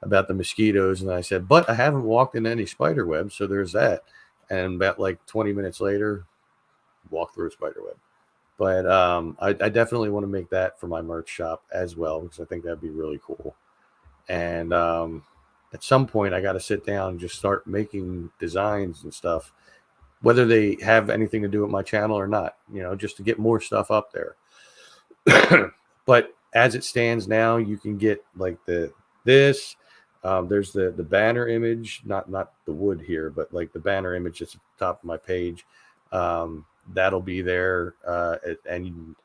about the mosquitoes, and I said, but I haven't walked in any spider webs, so there's that. And about like 20 minutes later, walk through a spider web. But I definitely want to make that for my merch shop as well, because I think that'd be really cool. And at some point, I got to sit down and just start making designs and stuff, whether they have anything to do with my channel or not, you know, just to get more stuff up there. But as it stands now, you can get like this. There's the banner image, not the wood here, but like the banner image that's at the top of my page. That'll be there, and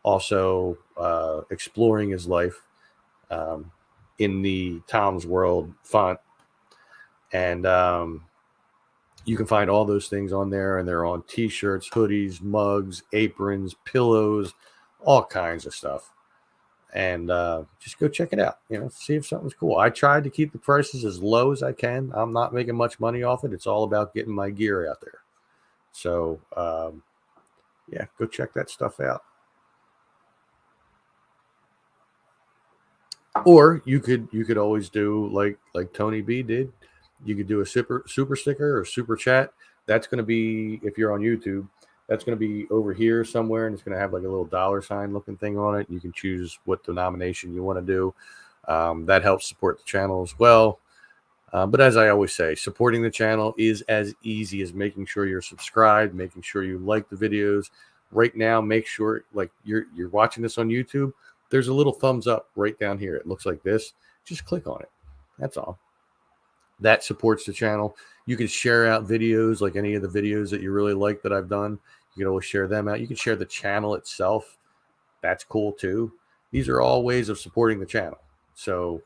also exploring his life in the Tom's World font, and you can find all those things on there, and they're on T-shirts, hoodies, mugs, aprons, pillows, all kinds of stuff. And just go check it out, you know, see if something's cool. I tried to keep the prices as low as I can. I'm not making much money off it. It's all about getting my gear out there. So yeah, go check that stuff out. Or you could always do like Tony B did. You could do a super sticker or super chat. That's going to be, if you're on YouTube, that's going to be over here somewhere, and it's going to have like a little $ looking thing on it. You can choose what denomination you want to do. That helps support the channel as well. But as I always say, supporting the channel is as easy as making sure you're subscribed, making sure you like the videos. Right now, make sure like you're watching this on YouTube. There's a little thumbs up right down here. It looks like this. Just click on it. That's all. That supports the channel. You can share out videos, like any of the videos that you really like that I've done. You can always share them out. You can share the channel itself. That's cool too. These are all ways of supporting the channel. So,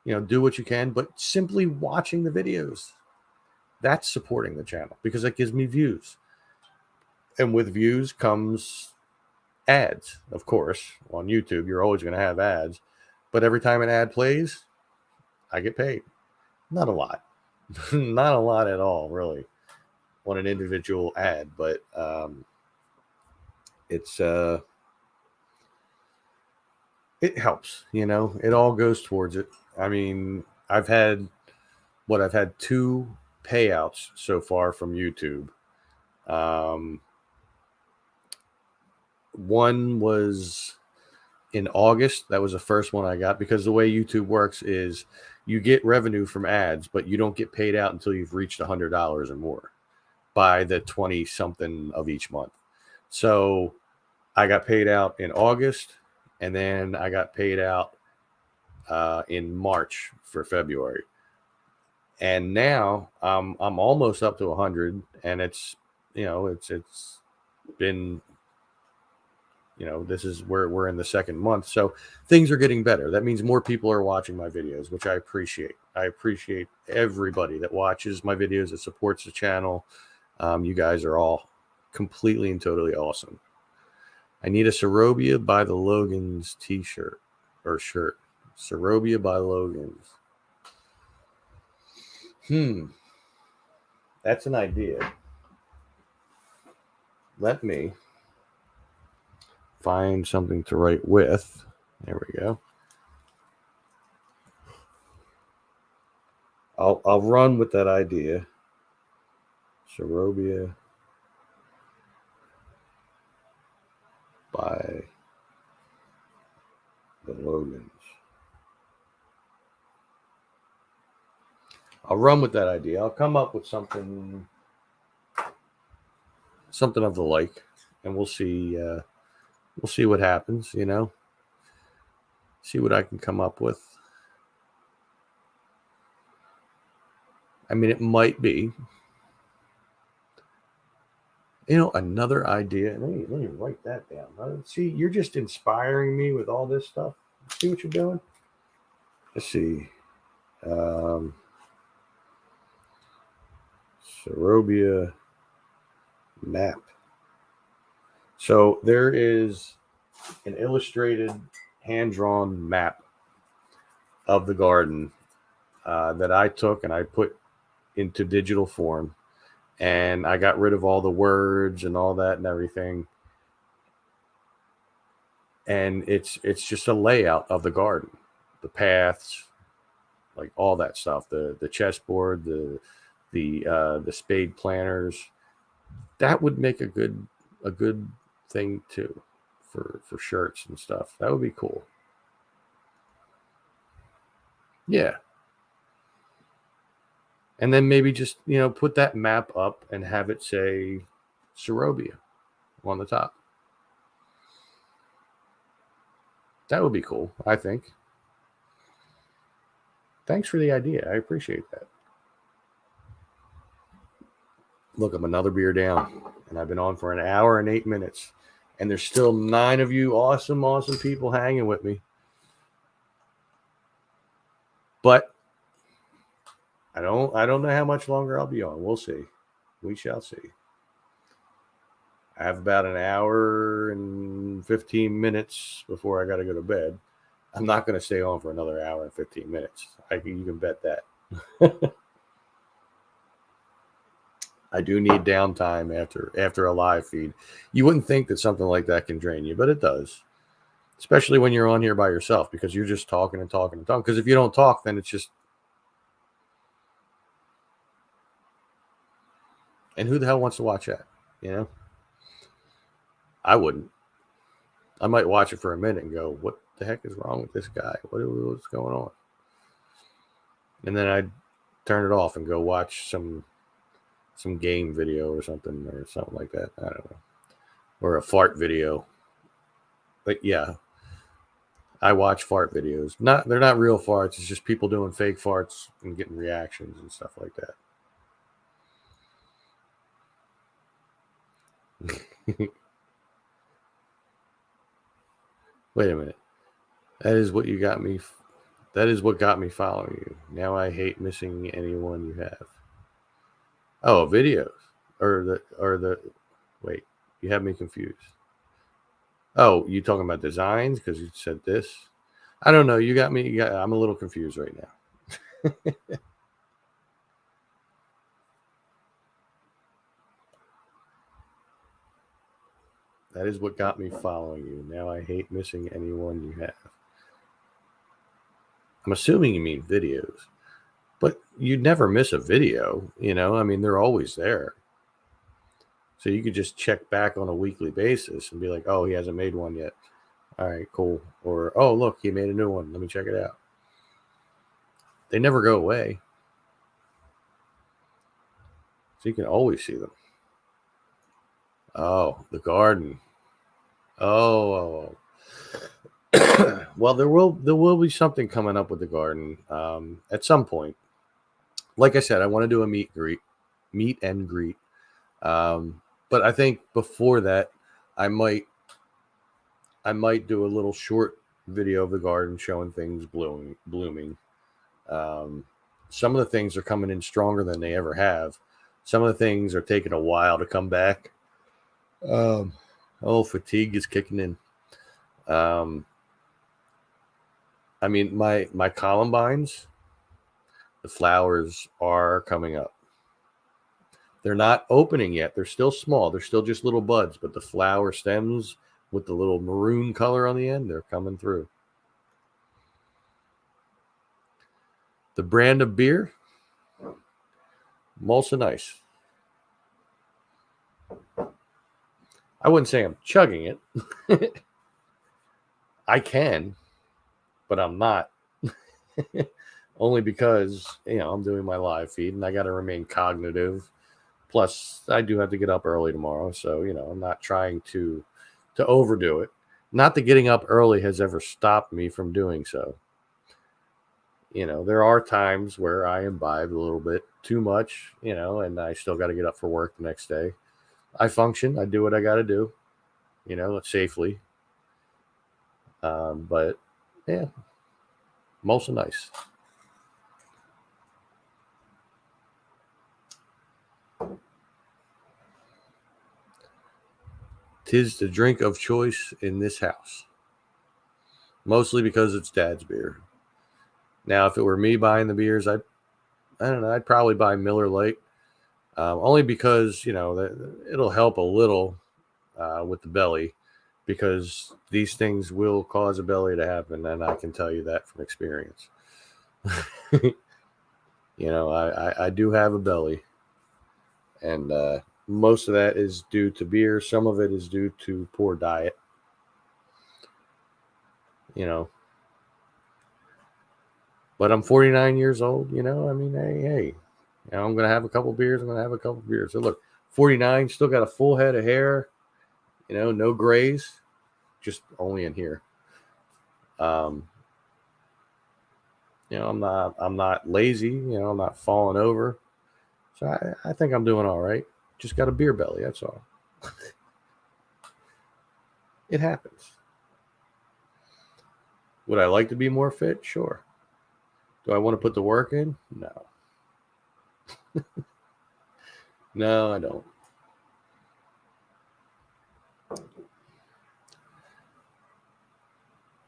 you know, do what you can, but simply watching the videos, that's supporting the channel because it gives me views. And with views comes ads, of course. On YouTube, you're always going to have ads. But every time an ad plays, I get paid. Not a lot. Not a lot at all, really, on an individual ad, but it's it helps, it all goes towards it. I mean, I've had 2 payouts so far from YouTube. One was in August. That was the first one I got, because the way YouTube works is you get revenue from ads, but you don't get paid out until you've reached $100 or more by the 20 something of each month. So I got paid out in August, and then I got paid out in March for February. And now I'm almost up to 100, and it's been, this is where we're in the second month. So things are getting better. That means more people are watching my videos, which I appreciate. I appreciate everybody that watches my videos, that supports the channel. You guys are all completely and totally awesome. I need a Serobia by the Logans t-shirt or shirt. Serobia by Logans. That's an idea. Let me find something to write with. There we go. I'll run with that idea. Serobia by the Logans. I'll run with that idea. I'll come up with something of the like, and we'll see what happens, see what I can come up with. I mean, it might be, another idea. Let me write that down. See, you're just inspiring me with all this stuff. See what you're doing? Let's see. Serobia map. So there is an illustrated, hand-drawn map of the garden that I took and I put into digital form, and I got rid of all the words and all that and everything. And it's just a layout of the garden, the paths, like all that stuff, the chessboard, the spade planters. That would make a good thing too for shirts and stuff. That would be cool. Yeah. And then maybe just, put that map up and have it say Serobia on the top. That would be cool, I think. Thanks for the idea. I appreciate that. Look, I'm another beer down, and I've been on for an hour and 8 minutes, and there's still 9 of you awesome people hanging with me. But I don't know how much longer I'll be on. We'll see. We shall see. I have about an hour and 15 minutes before I got to go to bed. I'm not going to stay on for another hour and 15 minutes. You can bet that. I do need downtime after a live feed. You wouldn't think that something like that can drain you, but it does. Especially when you're on here by yourself, because you're just talking and talking and talking. Because if you don't talk, then it's just... And who the hell wants to watch that? I wouldn't. I might watch it for a minute and go, what the heck is wrong with this guy? What's going on? And then I'd turn it off and go watch some game video or something like that. I don't know. Or a fart video. But yeah, I watch fart videos. They're not real farts. It's just people doing fake farts and getting reactions and stuff like that. Wait a minute. That is what got me following you. Now I hate missing anyone you have. Oh, videos. Wait, you have me confused. Oh, you talking about designs because you said this? I don't know. You got me. I'm a little confused right now. That is what got me following you. Now I hate missing anyone you have. I'm assuming you mean videos, but you'd never miss a video, you know? I mean, they're always there. So you could just check back on a weekly basis and be like, oh, he hasn't made one yet. All right, cool. Or, oh, look, he made a new one. Let me check it out. They never go away. So you can always see them. Oh, the garden. Oh. Well, there will be something coming up with the garden at some point. Like I said, I want to do a meet and greet. But I think before that, I might do a little short video of the garden showing things blooming. Some of the things are coming in stronger than they ever have. Some of the things are taking a while to come back. Fatigue is kicking in. I mean, my columbines, the flowers are coming up. They're not opening yet. They're still small. They're still just little buds, but the flower stems with the little maroon color on the end, they're coming through. The brand of beer, Molson Ice. I wouldn't say I'm chugging it. I can, but I'm not. Only because, I'm doing my live feed and I got to remain cognitive. Plus, I do have to get up early tomorrow. So, I'm not trying to overdo it. Not that getting up early has ever stopped me from doing so. There are times where I imbibe a little bit too much, and I still got to get up for work the next day. I function. I do what I got to do, safely. But, yeah, Molson Ice. Tis the drink of choice in this house. Mostly because it's Dad's beer. Now, if it were me buying the beers, I don't know, I'd probably buy Miller Lite. Only because, it'll help a little with the belly, because these things will cause a belly to happen, and I can tell you that from experience. I do have a belly, and most of that is due to beer. Some of it is due to poor diet. But I'm 49 years old, I mean, hey, I'm going to have a couple beers. So look, 49, still got a full head of hair, no grays, just only in here. I'm not lazy, I'm not falling over. So I think I'm doing all right. Just got a beer belly, that's all. It happens. Would I like to be more fit? Sure. Do I want to put the work in? No. No, I don't.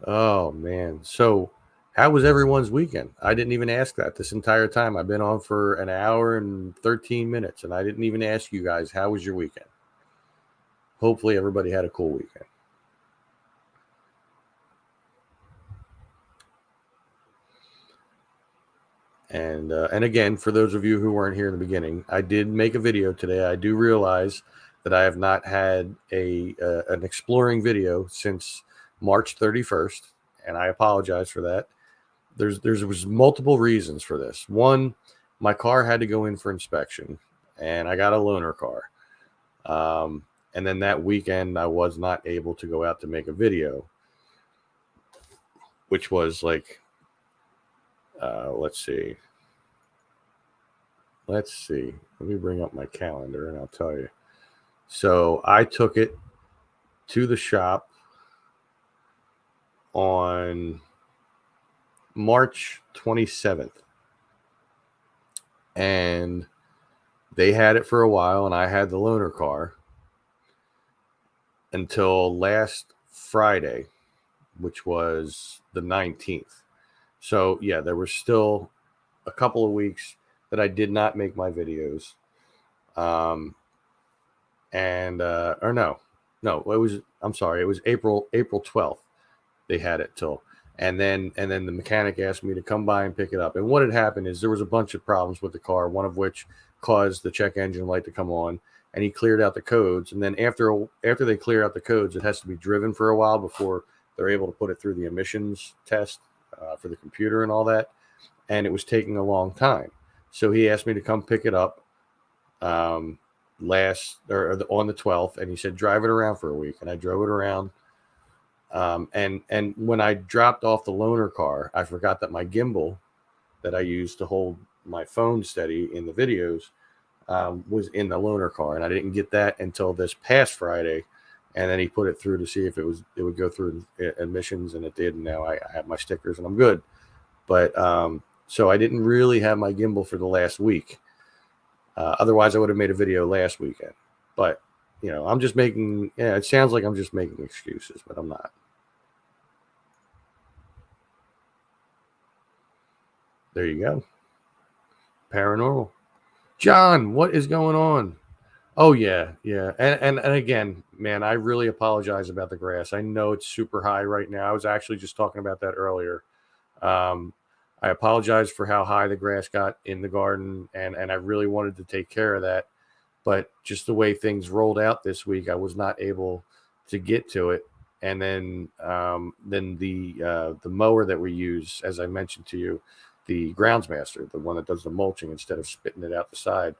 Oh, man. So, how was everyone's weekend? I didn't even ask that this entire time. I've been on for an hour and 13 minutes, and I didn't even ask you guys, how was your weekend? Hopefully, everybody had a cool weekend. And again, for those of you who weren't here in the beginning, I did make a video today. I do realize that I have not had an exploring video since March 31st, and I apologize for that. There was multiple reasons for this. One, my car had to go in for inspection, and I got a loaner car. And then that weekend, I was not able to go out to make a video, which was like, let's see. Let me bring up my calendar and I'll tell you. So I took it to the shop on March 27th. And they had it for a while, and I had the loaner car until last Friday, which was the 19th. So, yeah, there was still a couple of weeks that I did not make my videos. It was April 12th. They had it till, and then the mechanic asked me to come by and pick it up. And what had happened is there was a bunch of problems with the car, one of which caused the check engine light to come on, and he cleared out the codes. And then after they clear out the codes, it has to be driven for a while before they're able to put it through the emissions test for the computer and all that. And it was taking a long time. So he asked me to come pick it up on the 12th, and he said, drive it around for a week. And I drove it around. And when I dropped off the loaner car, I forgot that my gimbal that I used to hold my phone steady in the videos was in the loaner car, and I didn't get that until this past Friday. And then he put it through to see if it would go through emissions, and it did. And now I have my stickers and I'm good. But so I didn't really have my gimbal for the last week. Otherwise, I would have made a video last weekend. But I'm just making. Yeah, it sounds like I'm just making excuses, but I'm not. There you go. Paranormal. John, what is going on? Oh, yeah. And again, man, I really apologize about the grass. I know it's super high right now. I was actually just talking about that earlier. I apologize for how high the grass got in the garden, and I really wanted to take care of that. But just the way things rolled out this week, I was not able to get to it. And then the mower that we use, as I mentioned to you, the Groundsmaster, the one that does the mulching instead of spitting it out the side,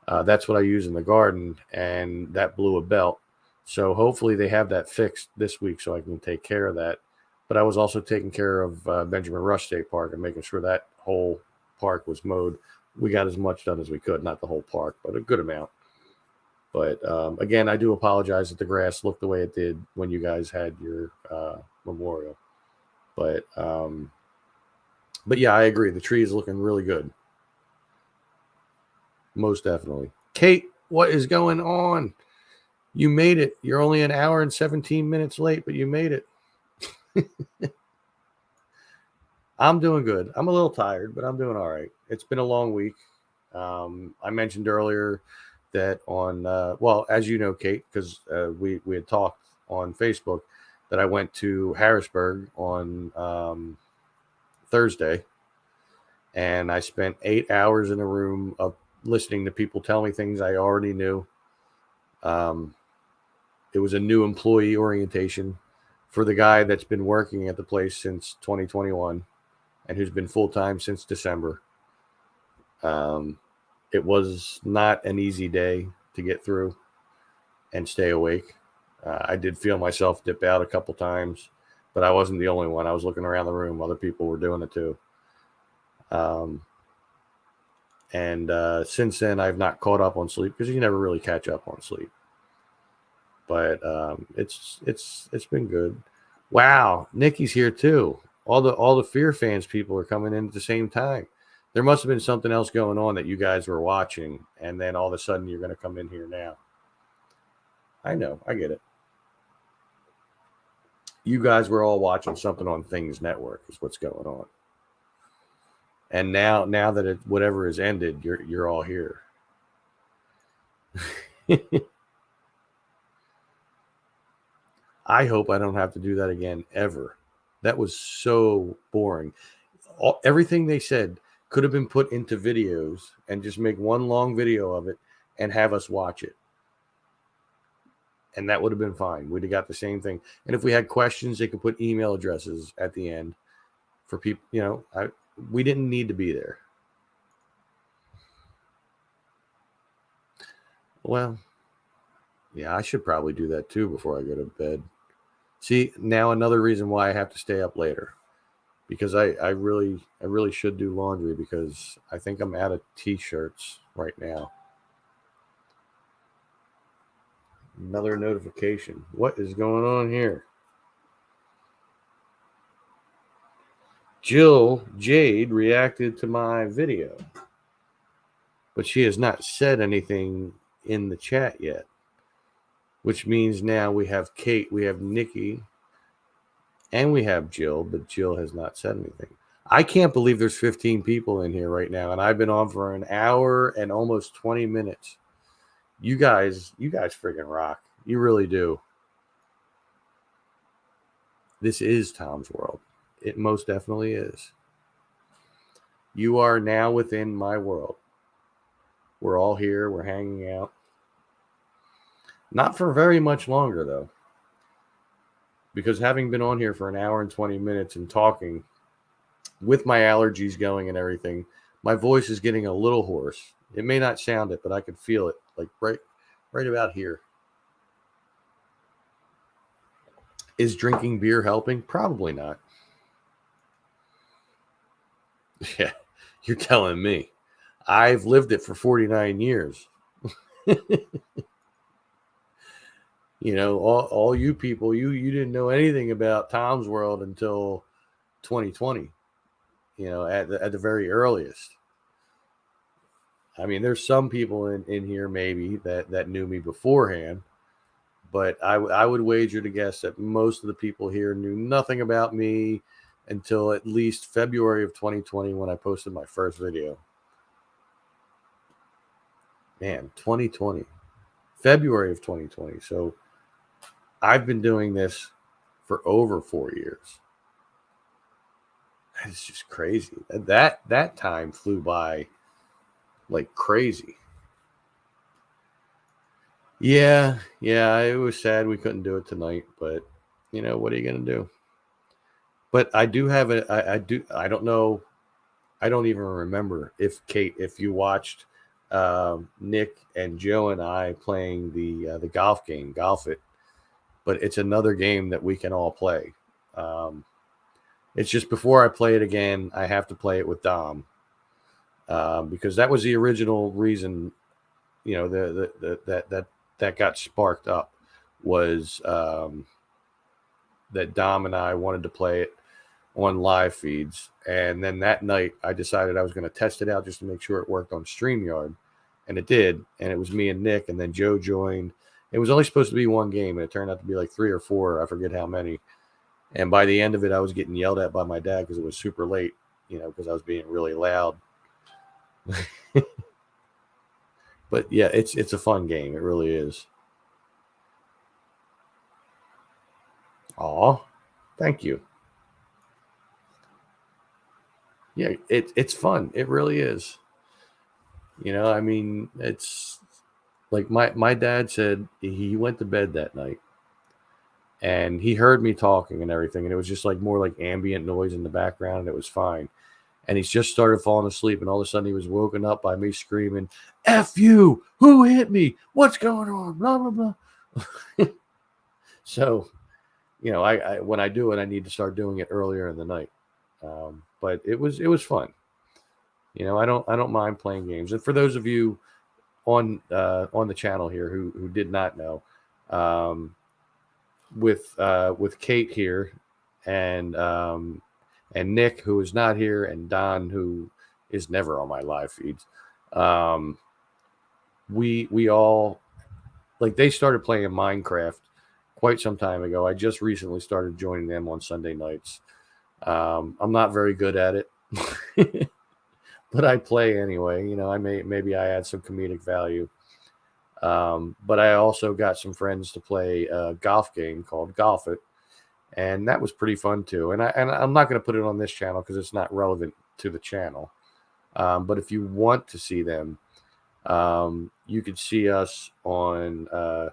that's what I use in the garden, and that blew a belt. So hopefully they have that fixed this week so I can take care of that. But I was also taking care of Benjamin Rush State Park and making sure that whole park was mowed. We got as much done as we could, not the whole park, but a good amount. But again, I do apologize that the grass looked the way it did when you guys had your memorial. But yeah, I agree. The tree is looking really good. Most definitely. Kate, what is going on? You made it. You're only an hour and 17 minutes late, but you made it. I'm doing good. I'm a little tired, but I'm doing all right. It's been a long week. I mentioned earlier that on, as you know, Kate, because we had talked on Facebook, that I went to Harrisburg on Thursday, and I spent 8 hours in a room of listening to people tell me things I already knew. It was a new employee orientation for the guy that's been working at the place since 2021 and who's been full-time since December. It was not an easy day to get through and stay awake. I did feel myself dip out a couple times, but I wasn't the only one. I was looking around the room. Other people were doing it too. And since then, I've not caught up on sleep because you never really catch up on sleep. But it's been good. Wow, Nikki's here too. All the Fear Fans people are coming in at the same time. There must have been something else going on that you guys were watching, and then all of a sudden you're going to come in here now. I know, I get it. You guys were all watching something on Things Network is what's going on. And now that whatever has ended, you're all here. I hope I don't have to do that again ever. That was so boring. Everything they said could have been put into videos and just make one long video of it and have us watch it. And that would have been fine. We'd have got the same thing. And if we had questions, they could put email addresses at the end for people. We didn't need to be there. Well, yeah, I should probably do that too before I go to bed. See, now another reason why I have to stay up later, because I really should do laundry because I think I'm out of t-shirts right now. Another notification. What is going on here? Jill Jade reacted to my video, but she has not said anything in the chat yet, which means now we have Kate, we have Nikki, and we have Jill, but Jill has not said anything. I can't believe there's 15 people in here right now, and I've been on for an hour and almost 20 minutes. You guys freaking rock. You really do. This is Tom's World. It most definitely is. You are now within my world. We're all here. We're hanging out. Not for very much longer, though. Because having been on here for an hour and 20 minutes and talking, with my allergies going and everything, my voice is getting a little hoarse. It may not sound it, but I can feel it, like right about here. Is drinking beer helping? Probably not. Yeah, you're telling me. I've lived it for 49 years. You know, all you people, you didn't know anything about Tom's World until 2020. You know, at the very earliest. I mean, there's some people in here maybe that knew me beforehand, but I would wager to guess that most of the people here knew nothing about me until at least February of 2020 when I posted my first video. Man, 2020, February of 2020. So I've been doing this for over 4 years. It's just crazy. That time flew by like crazy. Yeah, it was sad we couldn't do it tonight, but you know, what are you gonna do? But I do have I don't know, I don't even remember if Kate, if you watched Nick and Joe and I playing the golf game, Golf It, but it's another game that we can all play. It's just before I play it again, I have to play it with Dom, because that was the original reason, you know, that got sparked up was that Dom and I wanted to play it on live feeds, and then that night I decided I was going to test it out just to make sure it worked on StreamYard, and it did. And it was me and Nick, and then Joe joined. It was only supposed to be one game, and it turned out to be like 3 or 4. I forget how many. And by the end of it, I was getting yelled at by my dad because it was super late, you know, because I was being really loud. But yeah, it's a fun game. It really is. Aw, thank you. Yeah, it's fun. It really is. You know, I mean, it's like my dad said he went to bed that night and he heard me talking and everything, and it was just like more like ambient noise in the background, and it was fine. And he's just started falling asleep, and all of a sudden he was woken up by me screaming, "F you! Who hit me? What's going on?" Blah blah blah. So, you know, I when I do it, I need to start doing it earlier in the night. But it was fun. You know, I don't mind playing games. And for those of you on the channel here who did not know, with Kate here and Nick, who is not here, and Don, who is never on my live feeds, we all, like, they started playing Minecraft quite some time ago. I just recently started joining them on Sunday nights. I'm not very good at it. But I play anyway. You know, maybe I add some comedic value. But I also got some friends to play a golf game called Golf It, and that was pretty fun too. And I'm not going to put it on this channel because it's not relevant to the channel. But if you want to see them, you could see us on. I'm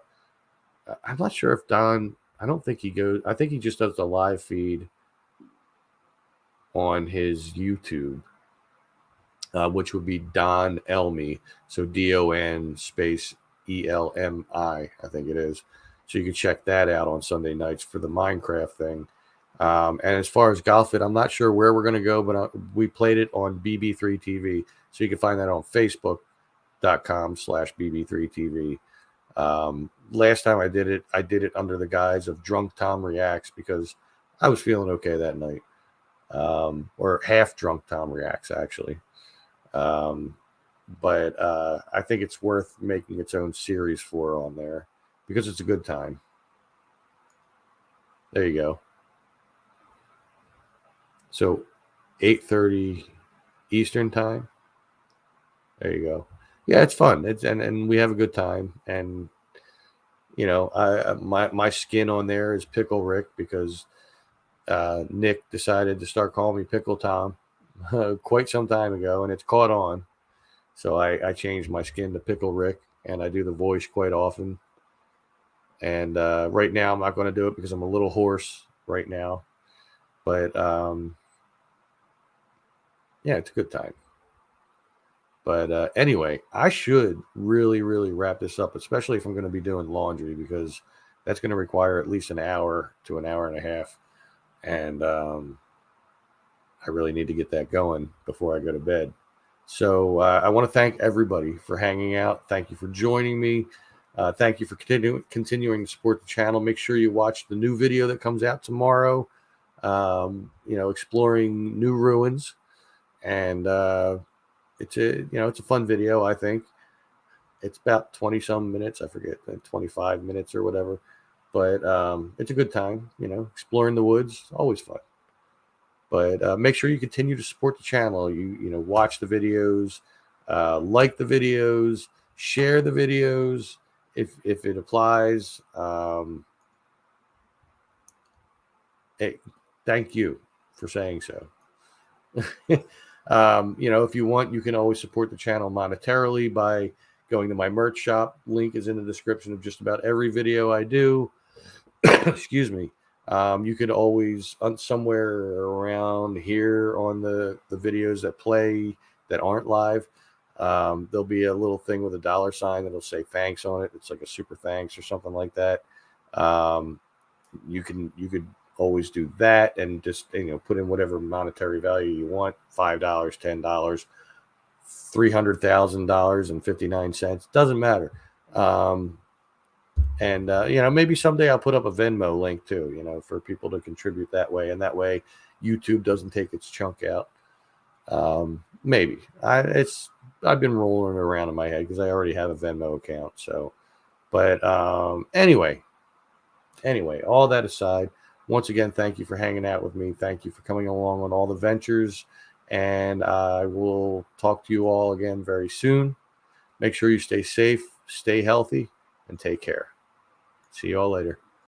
not sure if Don. I don't think he goes. I think he just does the live feed on his YouTube. Which would be Don Elmi. So DON space ELMI, I think it is. So you can check that out on Sunday nights for the Minecraft thing. And as far as Golf It, I'm not sure where we're going to go, but we played it on BB3 TV. So you can find that on Facebook.com/BB3TV. Last time I did it under the guise of Drunk Tom Reacts because I was feeling okay that night. Or half drunk Tom Reacts, actually. But I think it's worth making its own series for on there because it's a good time. There you go. So 8:30 Eastern time. There you go. Yeah, it's fun. And we have a good time. And my skin on there is Pickle Rick because Nick decided to start calling me Pickle Tom quite some time ago, and it's caught on. So I changed my skin to Pickle Rick, and I do the voice quite often. And right now, I'm not going to do it because I'm a little hoarse right now. But yeah, it's a good time. But anyway, I should really, really wrap this up, especially if I'm going to be doing laundry, because that's going to require at least an hour to an hour and a half. And I really need to get that going before I go to bed. So I want to thank everybody for hanging out. Thank you for joining me. Thank you for continuing to support the channel. Make sure you watch the new video that comes out tomorrow, exploring new ruins. And it's a fun video, I think. It's about 20 some minutes. I forget, 25 minutes or whatever. But it's a good time, exploring the woods. Always fun. But make sure you continue to support the channel. You watch the videos, like the videos, share the videos if it applies. Hey, thank you for saying so. If you want, you can always support the channel monetarily by going to my merch shop. Link is in the description of just about every video I do. Excuse me. You could always, somewhere around here on the videos that play that aren't live, there'll be a little thing with a dollar sign that'll say thanks on it. It's like a super thanks or something like that. You could always do that and just put in whatever monetary value you want: $5, $10, $300,000.59. Doesn't matter. And maybe someday I'll put up a Venmo link too, for people to contribute that way, and that way YouTube doesn't take its chunk out. Maybe I've been rolling it around in my head because I already have a Venmo account. So, but anyway, all that aside, once again, thank you for hanging out with me. Thank you for coming along on all the ventures, and I will talk to you all again very soon. Make sure you stay safe, stay healthy, and take care. See you all later.